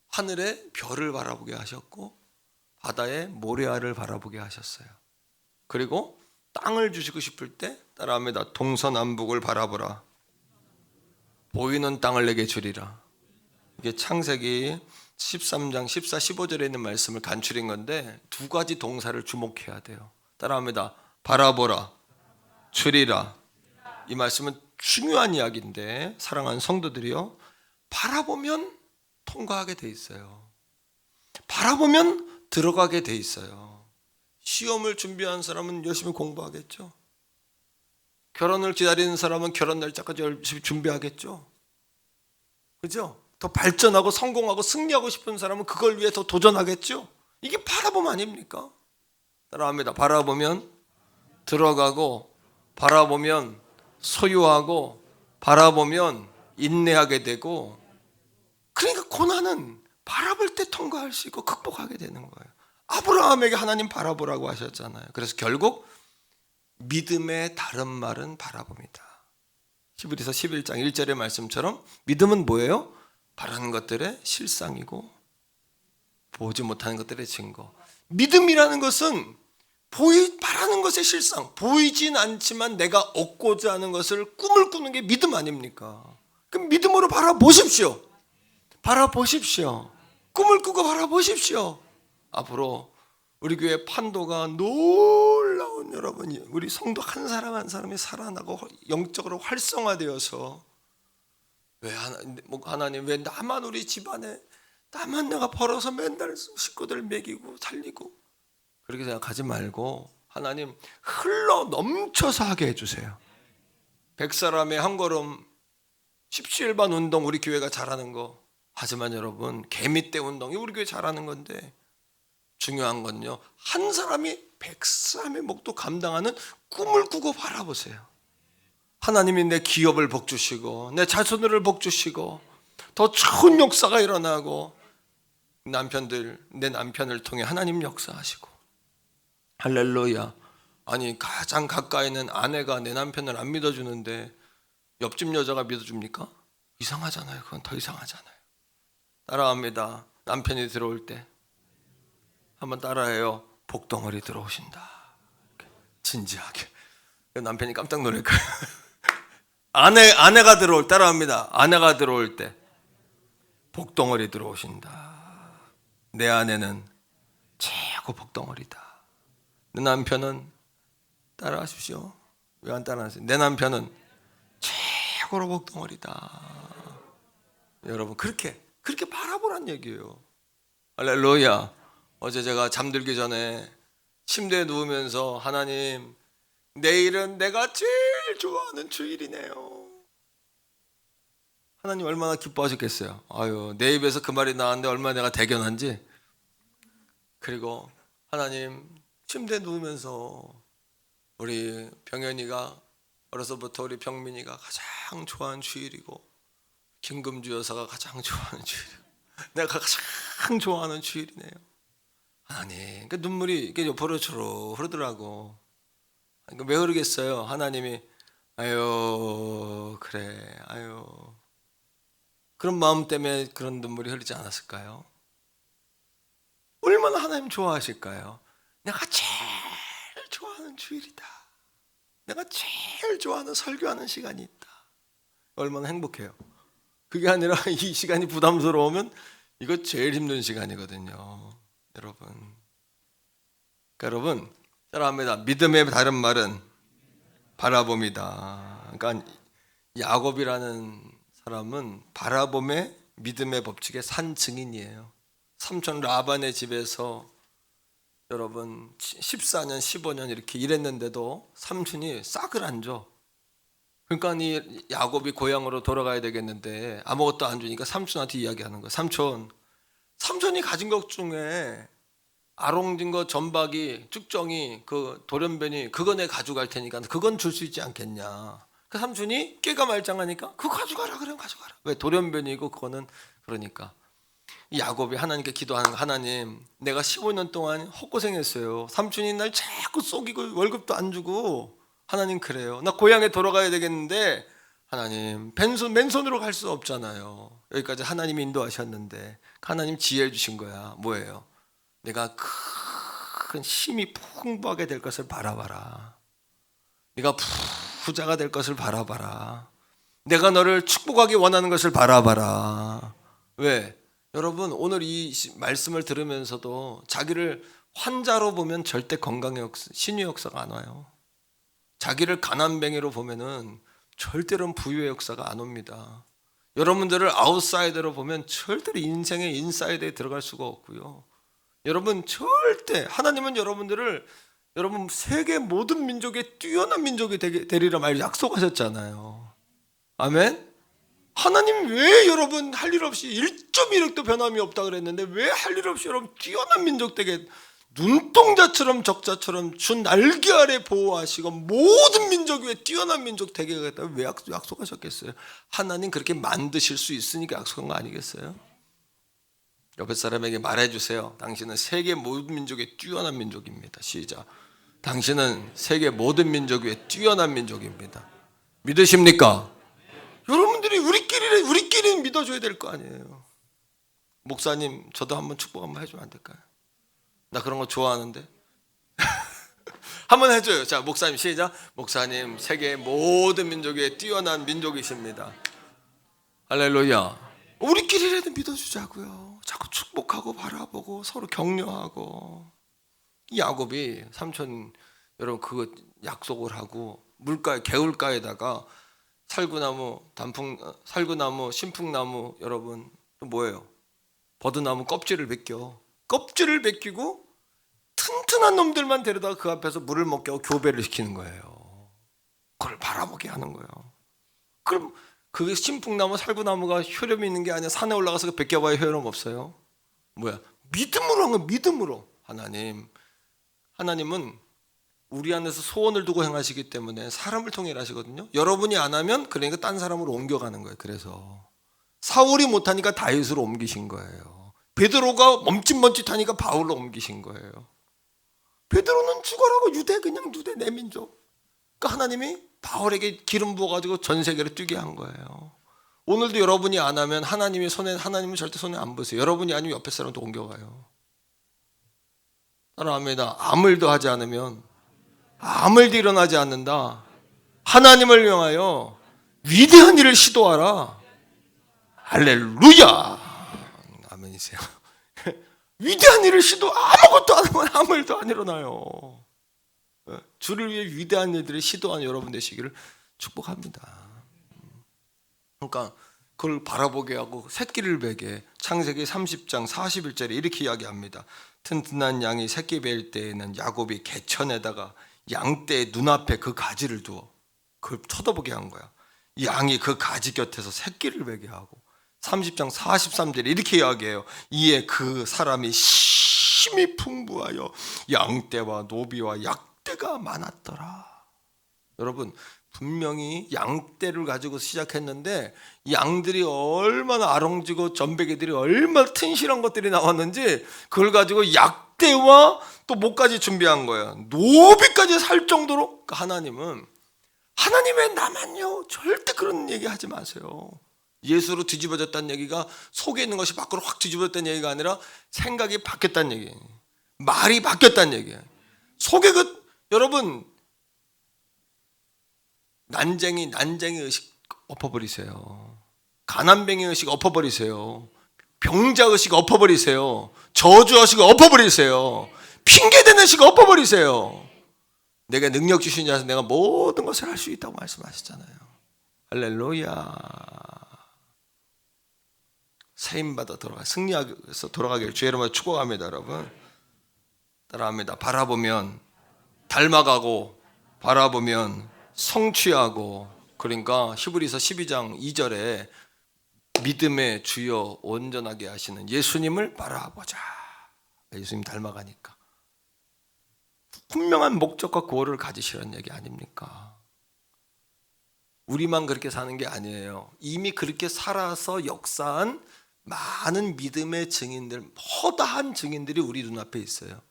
하늘의 별을 바라보게 하셨고 바다의 모래알을 바라보게 하셨어요. 그리고 땅을 주시고 싶을 때 따라합니다. 동서남북을 바라보라. 보이는 땅을 내게 주리라. 이게 창세기 13장 14, 15절에 있는 말씀을 간추린 건데 두 가지 동사를 주목해야 돼요. 따라합니다. 바라보라, 주리라. 이 말씀은 중요한 이야기인데 사랑하는 성도들이요, 바라보면 통과하게 돼 있어요. 바라보면 들어가게 돼 있어요. 시험을 준비한 사람은 열심히 공부하겠죠. 결혼을 기다리는 사람은 결혼 날짜까지 열심히 준비하겠죠. 그죠? 더 발전하고 성공하고 승리하고 싶은 사람은 그걸 위해 더 도전하겠죠. 이게 바라봄 아닙니까? 따라합니다. 바라보면 들어가고, 바라보면 소유하고, 바라보면 인내하게 되고, 그러니까 고난은 바라볼 때 통과할 수 있고 극복하게 되는 거예요. 아브라함에게 하나님 바라보라고 하셨잖아요. 그래서 결국 믿음의 다른 말은 바라봅니다. 히브리서 11장 1절의 말씀처럼 믿음은 뭐예요? 바라는 것들의 실상이고 보지 못하는 것들의 증거. 믿음이라는 것은 바라는 것의 실상, 보이진 않지만 내가 얻고자 하는 것을 꿈을 꾸는 게 믿음 아닙니까? 그럼 믿음으로 바라보십시오. 바라보십시오. 꿈을 꾸고 바라보십시오. 앞으로 우리 교회 판도가 놀라운, 여러분이 우리 성도 한 사람 한 사람이 살아나고 영적으로 활성화되어서 왜 하나님 왜 나만 우리 집안에 나만 내가 벌어서 맨날 식구들 먹이고 살리고 그렇게 생각하지 말고 하나님 흘러 넘쳐서 하게 해주세요. 100사람의 한 걸음 17반 운동 우리 교회가 잘하는 거. 하지만 여러분 개미떼 운동이 우리 교회 잘하는 건데 중요한 건요 한 사람이 100사람의 목도 감당하는 꿈을 꾸고 바라보세요. 하나님이 내 기업을 복주시고 내 자손들을 복주시고 더 좋은 역사가 일어나고 내 남편을 통해 하나님 역사하시고 할렐루야. 아니 가장 가까이 있는 아내가 내 남편을 안 믿어주는데 옆집 여자가 믿어줍니까? 이상하잖아요. 그건 더 이상하잖아요. 따라합니다. 남편이 들어올 때 한번 따라해요. 복덩어리 들어오신다. 진지하게. 남편이 깜짝 놀랄 거예요. 아내가 따라합니다. 아내가 들어올 때 복덩어리 들어오신다. 내 아내는 최고 복덩어리다. 내 남편은 따라하십시오. 왜 안 따라하세요? 내 남편은 최고로 복덩어리다. 여러분 그렇게 바라보란 얘기예요. 할렐루야. 어제 제가 잠들기 전에 침대에 누우면서 하나님 내일은 내가 제일 좋아하는 주일이네요. 하나님 얼마나 기뻐하셨겠어요. 아유 내 입에서 그 말이 나왔는데 얼마나 내가 대견한지. 그리고 하나님 침대에 누우면서 우리 병현이가 어려서부터 우리 병민이가 가장 좋아하는 주일이고 김금주 여사가 가장 좋아하는 주일이고 내가 가장 좋아하는 주일이네요. 하나님 그 눈물이 이렇게 옆으로 주르 흐르더라고. 왜 그러겠어요? 하나님이 아유 그래 아유 그런 마음 때문에 그런 눈물이 흐르지 않았을까요? 얼마나 하나님 좋아하실까요? 내가 제일 좋아하는 주일이다. 내가 제일 좋아하는 설교하는 시간이 있다. 얼마나 행복해요. 그게 아니라 이 시간이 부담스러우면 이거 제일 힘든 시간이거든요. 여러분. 그러니까 여러분 따라합니다. 믿음의 다른 말은 바라봄이다. 그러니까 야곱이라는 사람은 바라봄의 믿음의 법칙의 산 증인이에요. 삼촌 라반의 집에서 여러분 14년 15년 이렇게 일했는데도 삼촌이 싹을 안 줘. 그러니까 이 야곱이 고향으로 돌아가야 되겠는데 아무것도 안 주니까 삼촌한테 이야기하는 거예요. 삼촌이 가진 것 중에 아롱진 거 전박이 쭉정이 그 돌연변이 그거 내 가져갈 테니까 그건 줄 수 있지 않겠냐. 그 삼촌이 깨가 말짱하니까 그거 가져가라. 그럼 가져가라. 왜 돌연변이고 그거는 그러니까 이 야곱이 하나님께 기도하는 거. 하나님 내가 15년 동안 헛고생했어요. 삼촌이 날 자꾸 속이고 월급도 안 주고. 하나님 그래요. 나 고향에 돌아가야 되겠는데 하나님 맨손으로 갈 수 없잖아요. 여기까지 하나님이 인도하셨는데 하나님 지혜 주신 거야. 뭐예요? 내가 큰 힘이 풍부하게 될 것을 바라봐라. 네가 부자가 될 것을 바라봐라. 내가 너를 축복하기 원하는 것을 바라봐라. 왜? 여러분 오늘 이 말씀을 들으면서도 자기를 환자로 보면 절대 건강의 역사, 신유의 역사가 안 와요. 자기를 가난뱅이로 보면은 절대로 부유의 역사가 안 옵니다. 여러분들을 아웃사이더로 보면 절대로 인생의 인사이드에 들어갈 수가 없고요. 여러분 절대 하나님은 여러분들을 여러분 세계 모든 민족의 뛰어난 민족이 되리라 말 약속하셨잖아요. 아멘. 하나님 왜 여러분 할 일 없이 1.1획도 변함이 없다 그랬는데 왜 할 일 없이 여러분 뛰어난 민족 되게 눈동자처럼 적자처럼 준 날개 아래 보호하시고 모든 민족 위에 뛰어난 민족 되게 하겠다 왜 약속하셨겠어요? 하나님 그렇게 만드실 수 있으니까 약속한 거 아니겠어요? 옆에 사람에게 말해주세요. 당신은 세계 모든 민족의 뛰어난 민족입니다. 시작. 당신은 세계 모든 민족 위에 뛰어난 민족입니다. 믿으십니까? 여러분들이 우리끼리 믿어줘야 될 거 아니에요. 목사님 저도 한번 축복 한번 해주면 안 될까요? 나 그런 거 좋아하는데. 한번 해줘요. 자, 목사님 시작. 목사님 세계 모든 민족 위에 뛰어난 민족이십니다. 할렐루야. 우리끼리라도 믿어주자고요. 자꾸 축복하고 바라보고 서로 격려하고. 이 야곱이 삼촌 여러분 그거 약속을 하고 물가에 개울가에다가 살구나무, 신풍나무 여러분 또 뭐예요? 버드나무 껍질을 벗겨. 껍질을 벗기고 튼튼한 놈들만 데려다가 그 앞에서 물을 먹게 하고 교배를 시키는 거예요. 그걸 바라보게 하는 거예요. 그럼 그 신풍나무, 살구나무가 효력이 있는 게 아니라 산에 올라가서 벗겨봐야 효력 없어요. 뭐야? 믿음으로 한 건 믿음으로. 하나님은 우리 안에서 소원을 두고 행하시기 때문에 사람을 통해 하시거든요. 여러분이 안 하면 그러니까 딴 사람으로 옮겨가는 거예요. 그래서 사울이 못하니까 다윗으로 옮기신 거예요. 베드로가 멈칫멈칫하니까 바울로 옮기신 거예요. 베드로는 죽어라고 그냥 유대 내 민족. 그러니까 하나님이 바울에게 기름 부어가지고 전 세계를 뛰게 한 거예요. 오늘도 여러분이 안 하면 하나님은 절대 손에 안 보세요. 여러분이 아니면 옆에 사람도 옮겨가요. 따라합니다. 아무 일도 하지 않으면 아무 일도 일어나지 않는다. 하나님을 위하여 위대한 일을 시도하라. 할렐루야. 아멘이세요. 위대한 일을 아무것도 안 하면 아무 일도 안 일어나요. 주를 위해 위대한 일들을 시도하는 여러분 되시기를 축복합니다. 그러니까 그걸 바라보게 하고 새끼를 베게. 창세기 30장 41절에 이렇게 이야기합니다. 튼튼한 양이 새끼 뵐 때에는 야곱이 개천에다가 양떼의 눈앞에 그 가지를 두어 그걸 쳐다보게 한 거야. 양이 그 가지 곁에서 새끼를 베게 하고 30장 43절에 이렇게 이야기해요. 이에 그 사람이 심히 풍부하여 양떼와 노비와 약떼가 많았더라. 여러분 분명히 양떼를 가지고 시작했는데 양들이 얼마나 아롱지고 전배기들이 얼마나 튼실한 것들이 나왔는지 그걸 가지고 약떼와 또 목까지 준비한 거예요. 노비까지 살 정도로. 하나님은 하나님의 나만요 절대 그런 얘기 하지 마세요. 예수로 뒤집어졌다는 얘기가 속에 있는 것이 밖으로 확 뒤집어졌다는 얘기가 아니라 생각이 바뀌었다는 얘기예요. 말이 바뀌었다는 얘기예요. 속에 여러분 난쟁이 의식 엎어버리세요. 가난뱅이 의식 엎어버리세요. 병자 의식 엎어버리세요. 저주 의식 엎어버리세요. 핑계대는 의식 엎어버리세요. 내가 능력 주신 자에서 내가 모든 것을 할 수 있다고 말씀하셨잖아요. 할렐루야. 세임받아 승리해서 돌아가길 주의 이름으로 축복합니다. 여러분 따라합니다. 바라보면 닮아가고 바라보면 성취하고. 그러니까 히브리서 12장 2절에 믿음의 주여 온전하게 하시는 예수님을 바라보자. 예수님 닮아가니까 분명한 목적과 고를 가지시라는 얘기 아닙니까? 우리만 그렇게 사는 게 아니에요. 이미 그렇게 살아서 역사한 많은 믿음의 증인들, 허다한 증인들이 우리 눈앞에 있어요.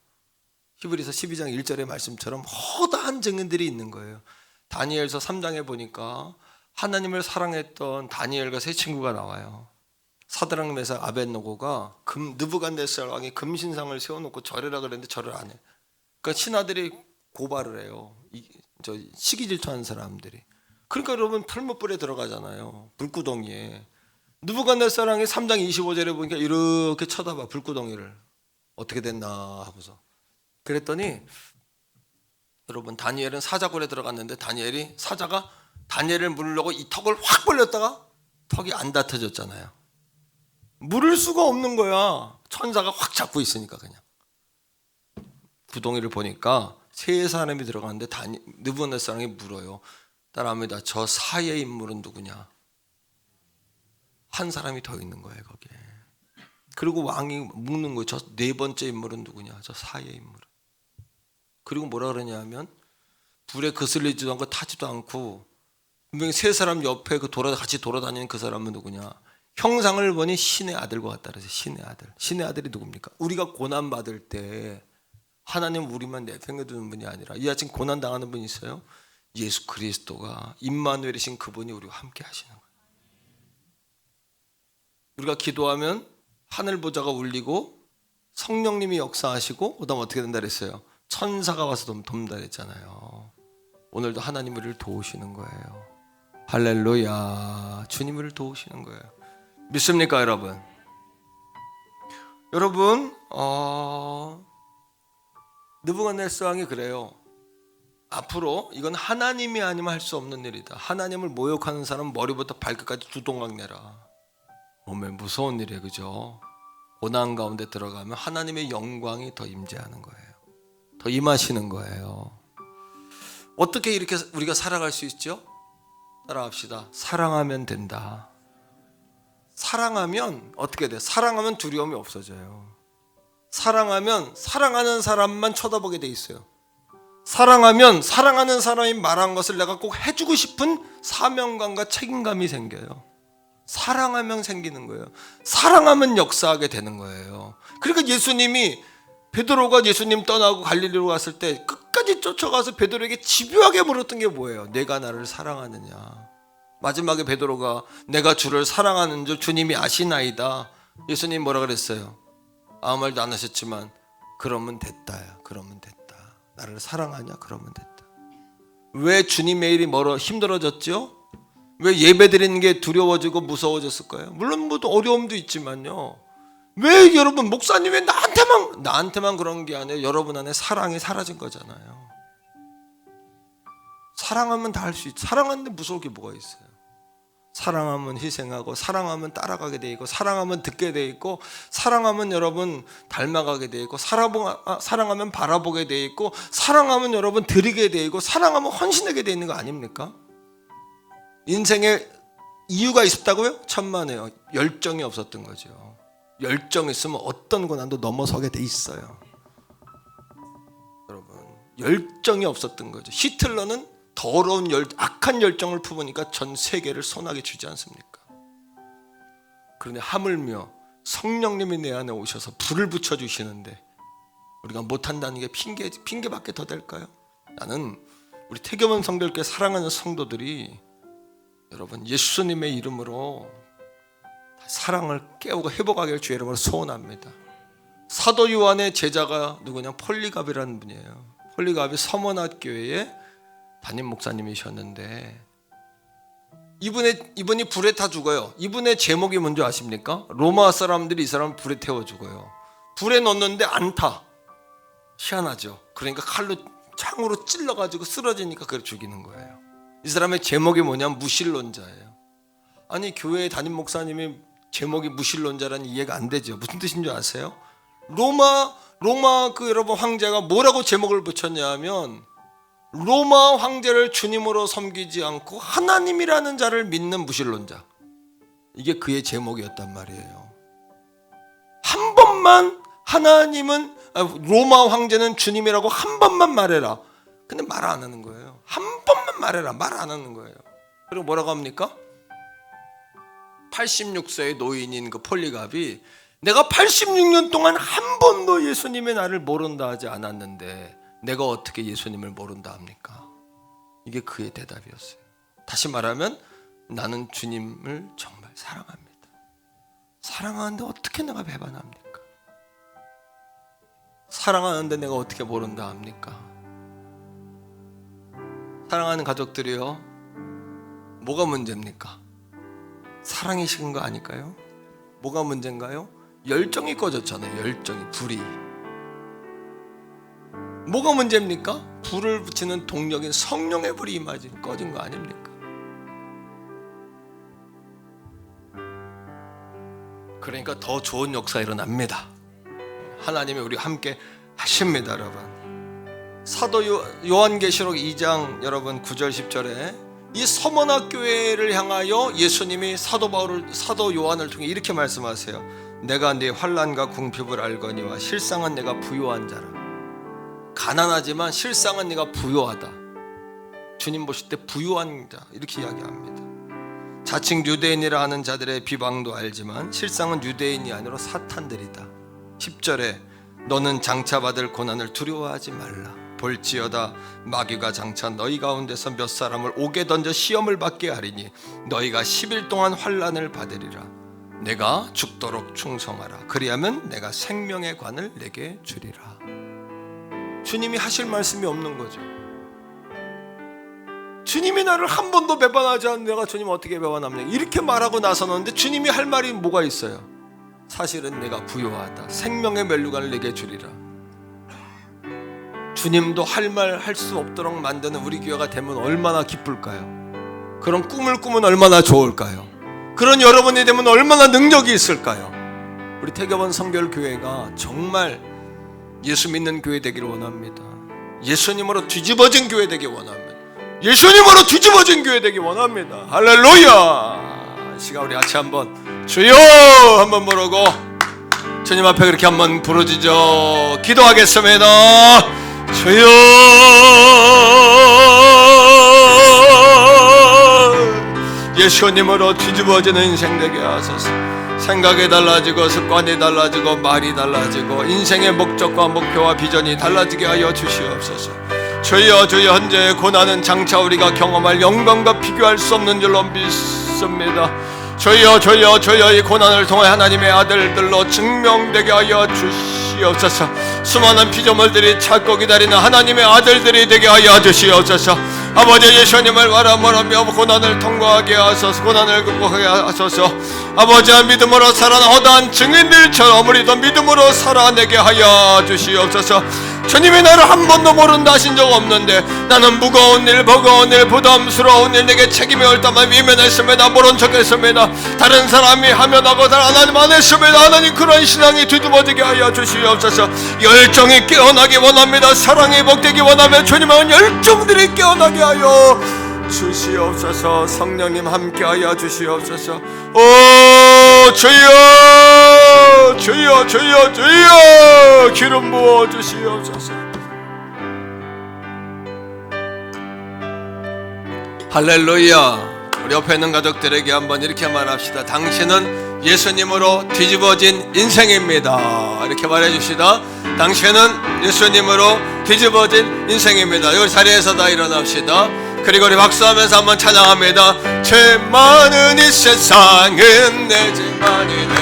히브리서 12장 1절의 말씀처럼 허다한 증인들이 있는 거예요. 다니엘서 3장에 보니까 하나님을 사랑했던 다니엘과 세 친구가 나와요. 사드락 메삭 아벳노고가 느부갓네살 왕이 금신상을 세워놓고 절해라 그랬는데 절을 안 해. 그러니까 신하들이 고발을 해요. 저 시기 질투하는 사람들이. 그러니까 여러분 풀무불에 들어가잖아요. 불구덩이에. 느부갓네살 왕이 3장 25절에 보니까 이렇게 쳐다봐. 불구덩이를. 어떻게 됐나 하고서. 그랬더니 여러분 다니엘은 사자굴에 들어갔는데 사자가 다니엘을 물으려고 이 턱을 확 벌렸다가 턱이 안 닫혀졌잖아요. 물을 수가 없는 거야. 천사가 확 잡고 있으니까 그냥. 구덩이를 보니까 세 사람이 들어가는데 느부갓네살이 물어요. 따라합니다. 저 사이의 인물은 누구냐? 한 사람이 더 있는 거예요, 거기에. 그리고 왕이 묻는 거예요. 저 네 번째 인물은 누구냐? 저 사이의 인물은. 그리고 뭐라 그러냐면 불에 거슬리지도 않고 타지도 않고 분명히 세 사람 옆에 같이 돌아다니는 그 사람은 누구냐? 형상을 보니 신의 아들과 같다 그래서 신의 아들. 신의 아들이 누굽니까? 우리가 고난 받을 때 하나님 우리만 내팽겨두는 분이 아니라 이 아침 고난 당하는 분이 있어요. 예수 그리스도가 임마누엘이신 그분이 우리와 함께 하시는 거예요. 우리가 기도하면 하늘 보좌가 울리고 성령님이 역사하시고 그다음 어떻게 된다 그랬어요? 천사가 와서 돕는다 그랬잖아요. 오늘도 하나님 우리를 도우시는 거예요. 할렐루야. 주님 우리를 도우시는 거예요. 믿습니까 여러분? 여러분 느부갓네살 왕이 그래요. 앞으로 이건 하나님이 아니면 할 수 없는 일이다. 하나님을 모욕하는 사람은 머리부터 발끝까지 두 동강 내라. 정말 무서운 일이에요, 그죠? 고난 가운데 들어가면 하나님의 영광이 더 임재하는 거예요. 더 임하시는 거예요. 어떻게 이렇게 우리가 살아갈 수 있죠? 따라합시다. 사랑하면 된다. 사랑하면 어떻게 돼? 사랑하면 두려움이 없어져요. 사랑하면 사랑하는 사람만 쳐다보게 돼 있어요. 사랑하면 사랑하는 사람이 말한 것을 내가 꼭 해주고 싶은 사명감과 책임감이 생겨요. 사랑하면 생기는 거예요. 사랑하면 역사하게 되는 거예요. 그러니까 예수님이 베드로가 예수님 떠나고 갈릴리로 갔을 때 끝까지 쫓아가서 베드로에게 집요하게 물었던 게 뭐예요? 내가 나를 사랑하느냐? 마지막에 베드로가 내가 주를 사랑하는 줄 주님이 아시나이다. 예수님 뭐라 그랬어요? 아무 말도 안 하셨지만 그러면 됐다야. 그러면 됐다. 나를 사랑하냐? 그러면 됐다. 왜 주님의 일이 힘들어졌죠? 왜 예배드리는 게 두려워지고 무서워졌을까요? 물론 뭐 어려움도 있지만요. 왜 여러분 목사님 왜 나한테만 그런 게 아니에요. 여러분 안에 사랑이 사라진 거잖아요. 사랑하면 다 할 수 있죠. 사랑하는데 무서울 게 뭐가 있어요? 사랑하면 희생하고 사랑하면 따라가게 돼 있고 사랑하면 듣게 돼 있고 사랑하면 여러분 닮아가게 돼 있고 사랑하면 바라보게 돼 있고 사랑하면 여러분 드리게 돼 있고 사랑하면 헌신하게 돼 있는 거 아닙니까? 인생에 이유가 있었다고요? 천만에요. 열정이 없었던 거죠. 열정이 있으면 어떤 고난도 넘어서게 돼 있어요. 여러분 열정이 없었던 거죠. 히틀러는 더러운 악한 열정을 품으니까 전 세계를 손아귀 주지 않습니까? 그런데 하물며 성령님이 내 안에 오셔서 불을 붙여주시는데 우리가 못한다는 게 핑계밖에 더 될까요? 나는 우리 태교문 성결교회 사랑하는 성도들이 여러분 예수님의 이름으로 사랑을 깨우고 회복하기를 주의 이름으로 소원합니다. 사도 요한의 제자가 누구냐? 폴리갑이라는 분이에요. 폴리갑이 서머낫 교회의 담임 목사님이셨는데 이분이 불에 타 죽어요. 이분의 제목이 뭔지 아십니까? 로마 사람들이 이 사람을 불에 태워 죽어요. 불에 넣었는데 안 타. 희한하죠. 그러니까 창으로 찔러가지고 쓰러지니까 그걸 죽이는 거예요. 이 사람의 제목이 뭐냐면 무신론자예요. 아니 교회 담임 목사님이 제목이 무신론자라는 이해가 안 되죠. 무슨 뜻인 줄 아세요? 로마 여러분 황제가 뭐라고 제목을 붙였냐 하면 로마 황제를 주님으로 섬기지 않고 하나님이라는 자를 믿는 무신론자. 이게 그의 제목이었단 말이에요. 한 번만 로마 황제는 주님이라고 한 번만 말해라. 근데 말 안 하는 거예요. 한 번만 말해라. 말 안 하는 거예요. 그리고 뭐라고 합니까? 86세의 노인인 그 폴리갑이 내가 86년 동안 한 번도 예수님의 나를 모른다 하지 않았는데 내가 어떻게 예수님을 모른다 합니까? 이게 그의 대답이었어요. 다시 말하면 나는 주님을 정말 사랑합니다. 사랑하는데 어떻게 내가 배반합니까? 사랑하는데 내가 어떻게 모른다 합니까? 사랑하는 가족들이요, 뭐가 문제입니까? 사랑이 식은 거 아닐까요? 뭐가 문제인가요? 열정이 꺼졌잖아요. 불이. 뭐가 문제입니까? 불을 붙이는 동력인 성령의 불이 꺼진 거 아닙니까? 그러니까 더 좋은 역사 일어납니다. 하나님이 우리 함께 하십니다, 여러분. 사도 요한계시록 2장 여러분 9절 10절에 이 서머나 교회를 향하여 예수님이 사도 요한을 통해 이렇게 말씀하세요. 내가 네 환난과 궁핍을 알거니와 실상은 내가 부요한 자라. 가난하지만 실상은 네가 부요하다. 주님 보실 때 부요한 자 이렇게 이야기합니다. 자칭 유대인이라 하는 자들의 비방도 알지만 실상은 유대인이 아니라 사탄들이다. 10절에 너는 장차 받을 고난을 두려워하지 말라. 볼지어다 마귀가 장차 너희 가운데서 몇 사람을 옥에 던져 시험을 받게 하리니 너희가 10일 동안 환난을 받으리라. 내가 죽도록 충성하라. 그리하면 내가 생명의 관을 내게 주리라. 주님이 하실 말씀이 없는 거죠. 주님이 나를 한 번도 배반하지 않는 내가 주님 어떻게 배반합니까? 이렇게 말하고 나서는데 주님이 할 말이 뭐가 있어요? 사실은 내가 부요하다. 생명의 멸류관을 내게 주리라. 주님도 할 말 할 수 없도록 만드는 우리 교회가 되면 얼마나 기쁠까요? 그런 꿈을 꾸면 얼마나 좋을까요? 그런 여러분이 되면 얼마나 능력이 있을까요? 우리 태교원 성결교회가 정말 예수 믿는 교회 되기를 원합니다. 예수님으로 뒤집어진 교회 되기 원합니다. 예수님으로 뒤집어진 교회 되기 원합니다. 할렐루야. 시간 우리 같이 한번 주여 한번 부르고 주님 앞에 그렇게 한번 부르짖어 기도하겠습니다. 주여 예수님으로 뒤집어지는 인생 되게 하소서. 생각이 달라지고 습관이 달라지고 말이 달라지고 인생의 목적과 목표와 비전이 달라지게 하여 주시옵소서. 주여 주여 현재의 고난은 장차 우리가 경험할 영광과 비교할 수 없는 줄로 믿습니다. 주여 주여 주여 이 고난을 통해 하나님의 아들들로 증명되게 하여 주시옵소서. 수많은 피조물들이 찾고 기다리는 하나님의 아들들이 되게 하여 주시옵소서. 아버지 예수님을 바라보며 고난을 통과하게 하소서. 고난을 극복하게 하소서. 아버지의 믿음으로 살아난 허다한 증인들처럼 우리도 믿음으로 살아내게 하여 주시옵소서. 주님이 나를 한 번도 모른다 하신 적 없는데 나는 무거운 일, 버거운 일, 부담스러운 일, 내게 책임이 올 때만 위면했습니다. 모른 척했습니다. 다른 사람이 하면 하고 하나님 안 했습니다. 하나님 그런 신앙이 뒤집어지게 하여 주시옵소서. 열정이 깨어나기 원합니다. 사랑이 복되기 원하며 주님은 열정들이 깨어나게 하여 주시옵소서. 성령님 함께하여 주시옵소서. 오 주여 주여 주여 주여 기름 부어 주시옵소서. 할렐루야. 우리 옆에 있는 가족들에게 한번 이렇게 말합시다. 당신은 예수님으로 뒤집어진 인생입니다. 이렇게 말해줍시다. 당신은 예수님으로 뒤집어진 인생입니다. 이 자리에서 다 일어납시다. 그리고 우리 박수하면서 한번 찬양합니다. 죄 많은 이 세상은 내 죄만이네.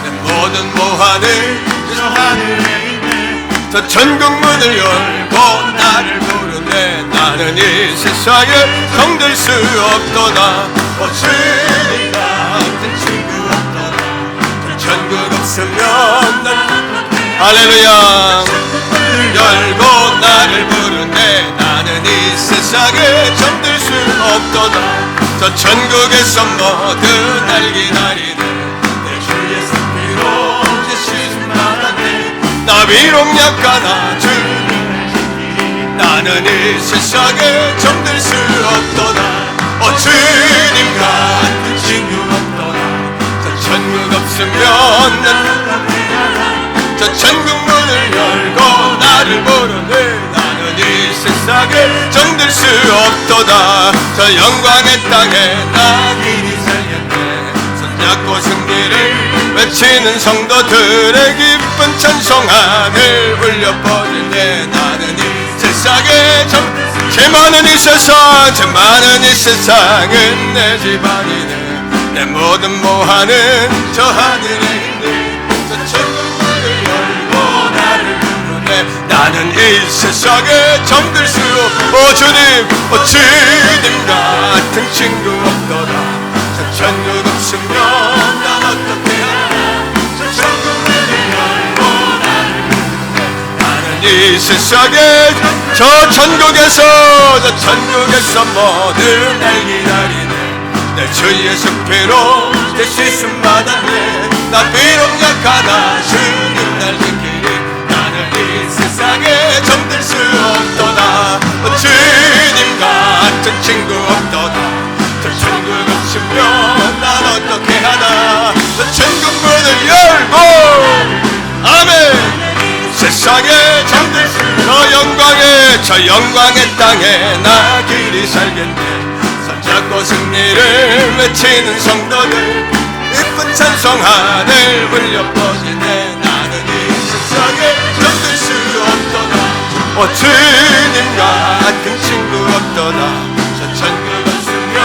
내 모든 모한을 저 하늘에 있네. 저 천국 문을 열고 나를 부르네. 나는 이 세상에 정들 수 없도다. 주님 같은 친구 없도다. 저 천국 없으면 난 할렐루야. 열고 나를 부르네. 나는 이 세상에 정들 수 없도다. 저 천국에서 모두 날 기다리네. 내 주의 손으로 제시는 받았네. 나 비록 약하나 주님 나는 이 세상에 정들 수 없도다. 주님 같은 친구 없도다. 저 천국 없으면 난 저 천국 문을 열고 나를 부르네. 나는 이 세상에 정들 수 없도다. 저 영광의 땅에 나 길이 살겠네. 손잡고 승리를 외치는 성도들의 기쁜 찬송함을 울려 퍼지네. 나는 이 세상에 죄 많은 이 세상, 죄 많은 이 세상은 내 집안이네. 내 모든 모하는 저 하늘에 있네. 저 천국 나는 이 세상에 정들 수 주님 주님 같은 친구 없더라. 저 천국 없으면 난 어떻게 하나. 저 천국 문을 열고 나를 부르네. 나는 이 세상에 저 천국에서 모두 날 기다리네. 내 주의 속회로 내 씻음 받았네. 나 비록 약하나 주님 날 지키리. 나는 이 세상에 정들 수 없도다. 주님 같은 친구 없도다. 저 천국 없으면 난 어떻게 하나. 저 천국 문을 열고 아멘. 세상에 정들 저 영광의 땅에 나 길이 살겠네. 손잡고 승리를 외치는 성도들 이쁜 찬송 하늘 울려 퍼지네. 나는 이 세상에 정들 수 없도다. 주님 같은 친구 없도다. 저 천국 없으면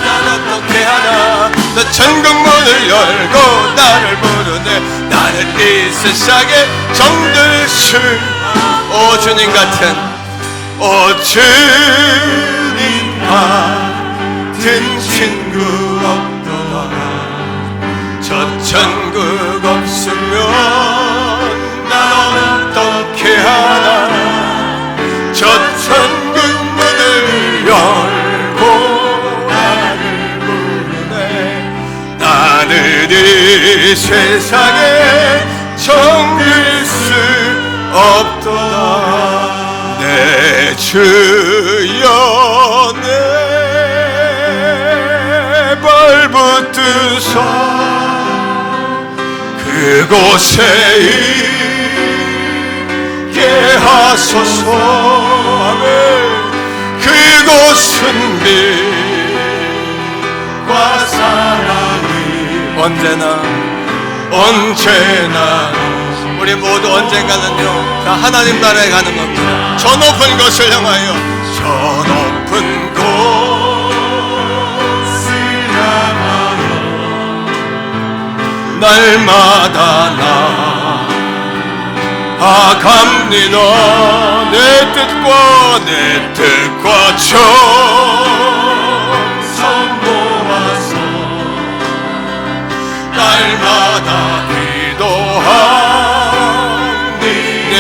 난 어떻게 하나. 저 천국 문을 열고 나를 부르네. 나는 이 세상에 정들 수 주님 같은 주님 같은 친구 없도다. 저 천국 없으면 난 어떻게 하나. 저 천국 문을 열고 나를 부르네. 나는 이 세상에 정들 수 없도다. 내 주여 내 발붙드사 그곳에 있게 하소서. 그곳은 빛과 사랑이 언제나 우리 모두 언젠가는요 다 하나님 나라에 가는 겁니다. 저 높은 곳을 향하여 저 높은 곳을 향하여 날마다 나아갑니다. 내 뜻과 정성 모아서 날마다 기도하니. 내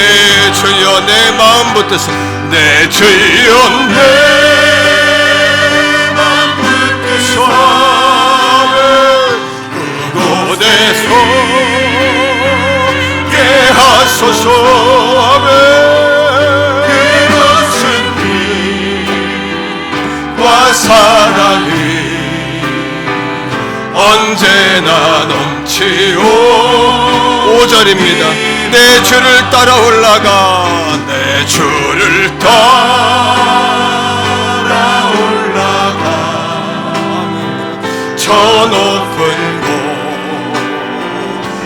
주여 내 마음 붙드소. 내 주여 내 마음 붙드소. 그곳에서 깨하소서. 그것은 빛과 사랑이 언제나 넘치오. 5절입니다. 내 주를 따라 올라가. 내 주를 따라 올라가. 저 높은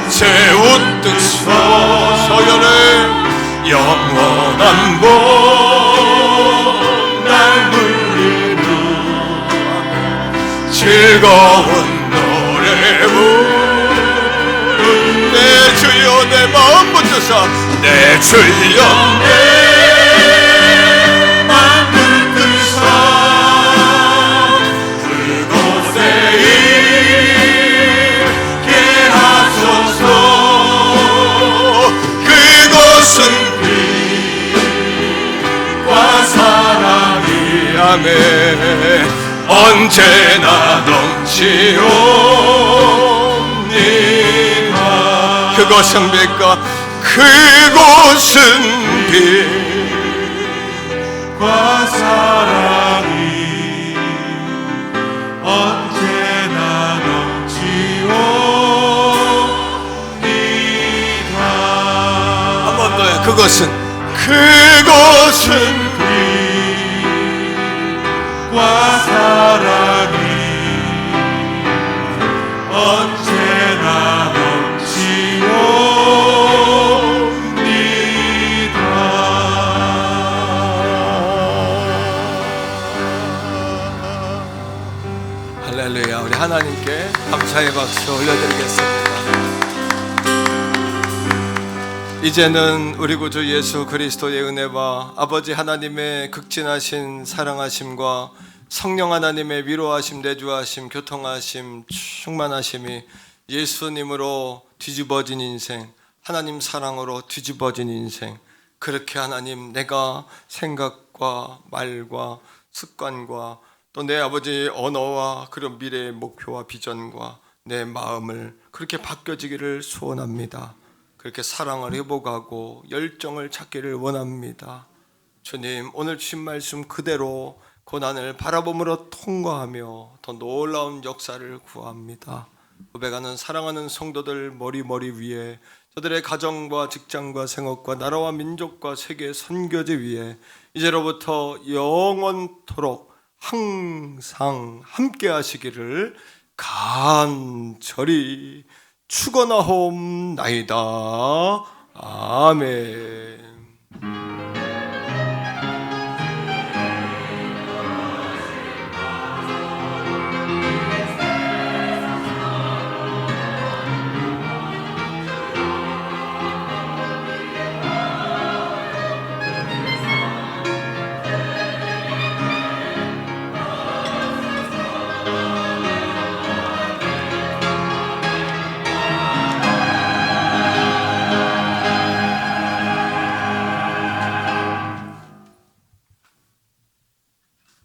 곳에 우뚝 서서연의 영원한 봄날 누리는 즐거운 노래 부르는 내 주여 내 마음 붙여서. 내 주여 내 마음 붙여서 그곳에 있게 하소서. 그곳은 빛과 사랑이 아멘 언제나 넘치옵니다. 그곳은 빛과 그곳은 빛과 사랑이 언제나 넘치옵니다. 한 번 더요. 그곳은 빛과 사랑이 언제나 할렐루야. 우리 하나님께 감사의 박수 올려드리겠습니다. 이제는 우리 구주 예수 그리스도의 은혜와 아버지 하나님의 극진하신 사랑하심과 성령 하나님의 위로하심, 내주하심, 교통하심, 충만하심이 예수님으로 뒤집어진 인생, 하나님 사랑으로 뒤집어진 인생, 그렇게 하나님 내가 생각과 말과 습관과 또 내 아버지의 언어와 그런 미래의 목표와 비전과 내 마음을 그렇게 바뀌어지기를 소원합니다. 그렇게 사랑을 회복하고 열정을 찾기를 원합니다. 주님, 오늘 주신 말씀 그대로 고난을 바라봄으로 통과하며 더 놀라운 역사를 구합니다. 고백하는 사랑하는 성도들 머리 위에, 저들의 가정과 직장과 생업과 나라와 민족과 세계 선교제 위에 이제로부터 영원토록 항상 함께 하시기를 간절히 축원하옵나이다. 아멘.